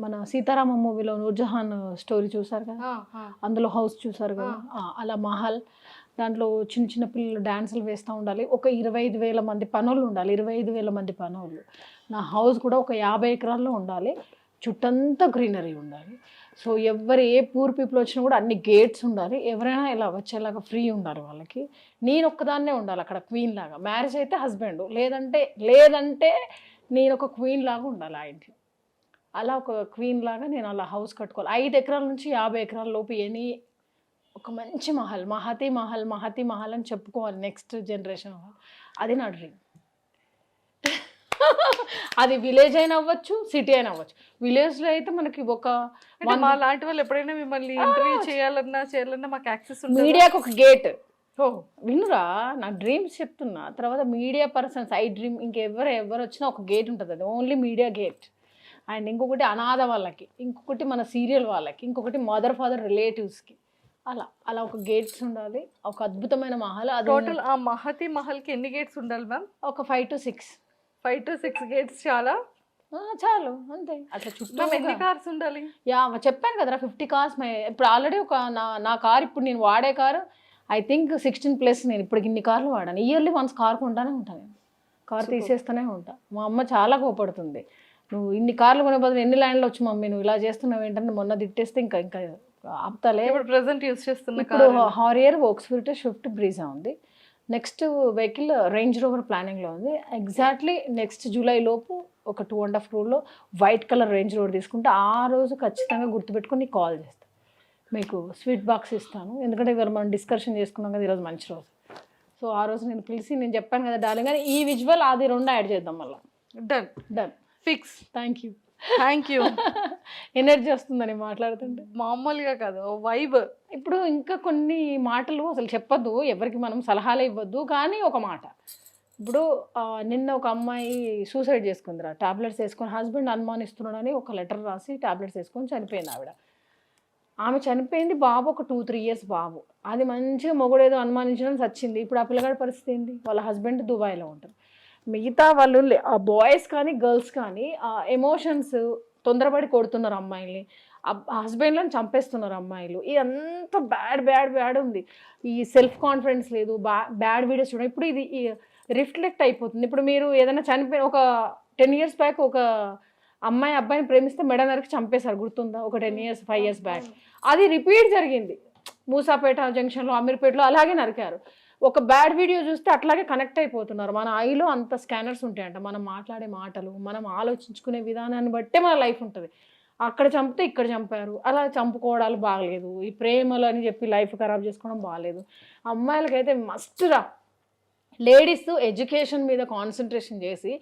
మన సీతారామ మూవీలో నూర్జహాన్ స్టోరీ చూసారు కదా, అందులో హౌస్ చూసారు కదా, అలా మహల్, దాంట్లో చిన్న చిన్న పిల్లలు డ్యాన్సులు వేస్తూ ఉండాలి, ఒక 25,000 మంది పనులు ఉండాలి, 25,000 మంది పనులు. నా హౌస్ కూడా ఒక 50 ఎకరాల్లో ఉండాలి, చుట్టంతా గ్రీనరీ ఉండాలి. సో ఏ పూర్ పీపుల్ వచ్చినా కూడా అన్ని గేట్స్ ఉండాలి, ఎవరైనా ఇలా వచ్చేలాగా ఫ్రీ ఉండాలి వాళ్ళకి. నేను ఒక్కదాన్నే ఉండాలి అక్కడ క్వీన్ లాగా. మ్యారేజ్ అయితే హస్బెండ్, లేదంటే నేను ఒక క్వీన్ లాగా ఉండాలి ఆ ఇంట్లో. అలా ఒక క్వీన్ లాగా నేను అలా హౌస్ కట్టుకోవాలి. 5 ఎకరాల నుంచి 50 ఎకరాల లోపు ఒక మంచి మహల్, మహతి మహల్ అని చెప్పుకోవాలి నెక్స్ట్ జనరేషన్. అది నా డ్రీమ్. అది విలేజ్ అయినా అవ్వచ్చు, సిటీ అయినా అవ్వచ్చు. విలేజ్లో అయితే మనకి మా లాంటి వాళ్ళు ఎప్పుడైనా మిమ్మల్ని ఇంటర్వ్యూ చేయాలన్నా మాకు యాక్సెస్ ఉంది. మీడియాకి ఒక గేట్, వినురా నా డ్రీమ్స్ చెప్తున్నా. తర్వాత మీడియా పర్సన్స్, ఐ డ్రీమ్, ఇంకెవరు వచ్చినా ఒక గేట్ ఉంటుంది, అది ఓన్లీ మీడియా గేట్. అండ్ ఇంకొకటి అనాథ వాళ్ళకి, ఇంకొకటి మన సీరియల్ వాళ్ళకి, ఇంకొకటి మదర్ ఫాదర్ రిలేటివ్స్కి, అలా ఒక గేట్స్ ఉండాలి. ఒక అద్భుతమైన మహల్. టోటల్ ఆ మహతి మహల్కి ఎన్ని గేట్స్ ఉండాలి మ్యామ్? ఒక 5 to 6 గేట్స్ చాలా. చాలు అంతే. అట్లా చుట్టూ మ్యామ్ ఎన్ని కార్స్ ఉండాలి? యా చెప్పాను కదరా 50 కార్స్. ఇప్పుడు ఆల్రెడీ ఒక నా కార్ ఇప్పుడు నేను వాడే కారు ఐ థింక్ 16+ నేను ఇప్పుడు ఇన్ని కార్లు వాడాను. ఇయర్లీ వన్స్ కార్ కొంటానే ఉంటాను నేను, కార్ తీసేస్తూనే ఉంటా. మా అమ్మ చాలా కోపడుతుంది, నువ్వు ఇన్ని కార్లు కొనే బదులు ఎన్ని ల్యాండ్లు వచ్చి మమ్మీ నువ్వు ఇలా చేస్తున్నావు ఏంటంటే మొన్న తిట్టేస్తే ఇంకా ఇంకా ఆపుతాలే. ఇప్పుడు ప్రెసెంట్ యూస్ చేస్తున్న ఇప్పుడు హారియర్ వోక్స్ఫీల్డ్ స్విఫ్ట్ బ్రీజా ఉంది. నెక్స్ట్ వెహికల్ రేంజ్ రోవర్ ప్లానింగ్లో ఉంది. ఎగ్జాక్ట్లీ నెక్స్ట్ జూలై లోపు ఒక 2.5 crore white colour range rover తీసుకుంటే ఆ రోజు ఖచ్చితంగా గుర్తుపెట్టుకొని నీకు కాల్ చేస్తాను, మీకు స్వీట్ బాక్స్ ఇస్తాను. ఎందుకంటే ఇవాళ మనం డిస్కషన్ చేసుకున్నాం కదా, ఈరోజు మంచి రోజు. సో ఆ రోజు నేను పిలిచి నేను చెప్పాను కదా డార్లింగ్ కానీ ఈ విజువల్ అది 2 యాడ్ చేద్దాం మళ్ళీ. Done done fix. Thank you. Energy వస్తుందని మాట్లాడుతుంటే. మామూలుగా కాదు వైబ్. ఇప్పుడు ఇంకా కొన్ని మాటలు అసలు చెప్పొద్దు, ఎవరికి మనం సలహాలు ఇవ్వద్దు. కానీ ఒక మాట, ఇప్పుడు నిన్న ఒక అమ్మాయి సూసైడ్ చేసుకుందిరా, టాబ్లెట్స్ వేసుకొని హస్బెండ్ అనుమానిస్తున్నాడని ఒక లెటర్ రాసి టాబ్లెట్స్ వేసుకొని చనిపోయింది ఆవిడ. ఆమె చనిపోయింది, బాబు ఒక 2-3 years బాబు. అది మంచిగా మొగుడేదో అనుమానించడం చచ్చింది. ఇప్పుడు ఆ పిల్లగాడి పరిస్థితి ఏంటి? వాళ్ళ హస్బెండ్ దుబాయ్లో ఉంటారు. మిగతా వాళ్ళు ఆ బాయ్స్ కానీ గర్ల్స్ కానీ ఆ ఎమోషన్స్ తొందరపడి కొడుతున్నారు అమ్మాయిల్ని, హస్బెండ్లను చంపేస్తున్నారు అమ్మాయిలు. ఇదంతా బ్యాడ్ ఉంది. ఈ సెల్ఫ్ కాన్ఫిడెన్స్ లేదు, బ్యాడ్ వీడియోస్ చూడండి. ఇప్పుడు ఇది రిఫ్లెక్ట్ అయిపోతుంది. ఇప్పుడు మీరు ఏదైనా చనిపోయిన ఒక 10 years బ్యాక్ ఒక అమ్మాయి అబ్బాయిని ప్రేమిస్తే మెడ నరికి చంపేశారు, గుర్తుందా? ఒక 10 years 5 years బ్యాక్ అది రిపీట్ జరిగింది. మూసాపేట జంక్షన్లో, అమీర్పేటలో అలాగే నరికారు. ఒక బ్యాడ్ వీడియో చూస్తే అట్లాగే కనెక్ట్ అయిపోతున్నారు. మన ఐలో అంత స్కానర్స్ ఉంటాయంట. మనం మాట్లాడే మాటలు, మనం ఆలోచించుకునే విధానాన్ని బట్టే మన లైఫ్ ఉంటుంది. అక్కడ చంపితే ఇక్కడ చంపారు, అలా చంపుకోవడాలు బాగలేదు. ఈ ప్రేమలు అని చెప్పి లైఫ్ ఖరాబ్ చేసుకోవడం బాగలేదు. అమ్మాయిలకైతే మస్ట్రా లేడీస్ ఎడ్యుకేషన్ మీద కాన్సన్ట్రేషన్ చేసి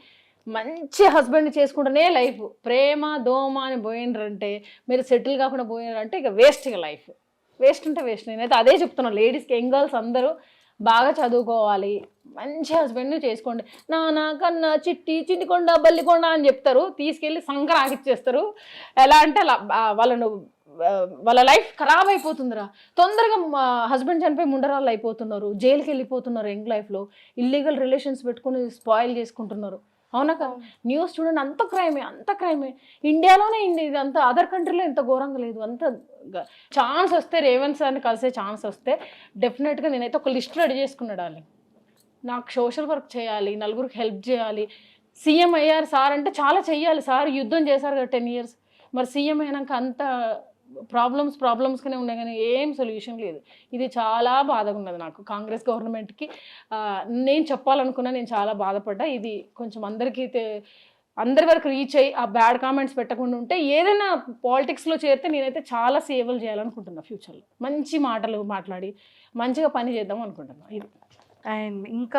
మంచి హస్బెండ్ చేసుకుంటేనే లైఫ్. ప్రేమ దోమ అని పోయినరంటే, మీరు సెటిల్ కాకుండా పోయినారంటే ఇక వేస్ట్. ఇక లైఫ్ వేస్ట్ అంటే వేస్ట్. నేనైతే అదే చెప్తున్నాను లేడీస్కి, యంగ్ గర్ల్స్ అందరూ బాగా చదువుకోవాలి, మంచి హస్బెండ్ని చేసుకోండి. నాన్న కన్నా చిట్టి చింటికొండ బల్లికొండ అని చెప్తారు, తీసుకెళ్ళి సంకర ఆగిచ్చేస్తారు. ఎలా అంటే అలా వాళ్ళ లైఫ్ ఖరాబ్ అయిపోతుందిరా. తొందరగా హస్బెండ్ చనిపోయి ముండరాళ్ళు అయిపోతున్నారు, జైలుకి వెళ్ళిపోతున్నారు. యంగ్ లైఫ్లో ఇల్లీగల్ రిలేషన్స్ పెట్టుకుని స్పాయిల్ చేసుకుంటున్నారు. అవునా కదా? న్యూస్ చూడండి, అంత క్రైమే. ఇండియాలోనే ఇదంతా, అదర్ కంట్రీలో ఇంత ఘోరంగా లేదు. అంత ఛాన్స్ వస్తే రేవంత్ సార్ని కలిసే ఛాన్స్ వస్తే డెఫినెట్గా నేనైతే ఒక లిస్ట్ రెడీ చేసుకున్నాడు. నాకు సోషల్ వర్క్ చేయాలి, నలుగురికి హెల్ప్ చేయాలి. సీఎం అయ్యారు సార్ అంటే చాలా చెయ్యాలి. సార్ యుద్ధం చేశారు కదా 10 years. మరి సీఎం అయినాక అంత ప్రాబ్లమ్స్గానే ఉన్నాయి కానీ ఏం సొల్యూషన్ లేదు. ఇది చాలా బాధగా ఉన్నది నాకు. కాంగ్రెస్ గవర్నమెంట్కి నేను చెప్పాలనుకున్నా, నేను చాలా బాధపడ్డా. ఇది కొంచెం అందరి వరకు రీచ్ అయ్యి ఆ బ్యాడ్ కామెంట్స్ పెట్టకుండా ఉంటే, ఏదైనా పాలిటిక్స్లో చేరితే నేనైతే చాలా సేవలు చేయాలనుకుంటున్నా. ఫ్యూచర్లో మంచి మాటలు మాట్లాడి మంచిగా పని చేద్దాం అనుకుంటున్నా. ఇది అండ్ ఇంకా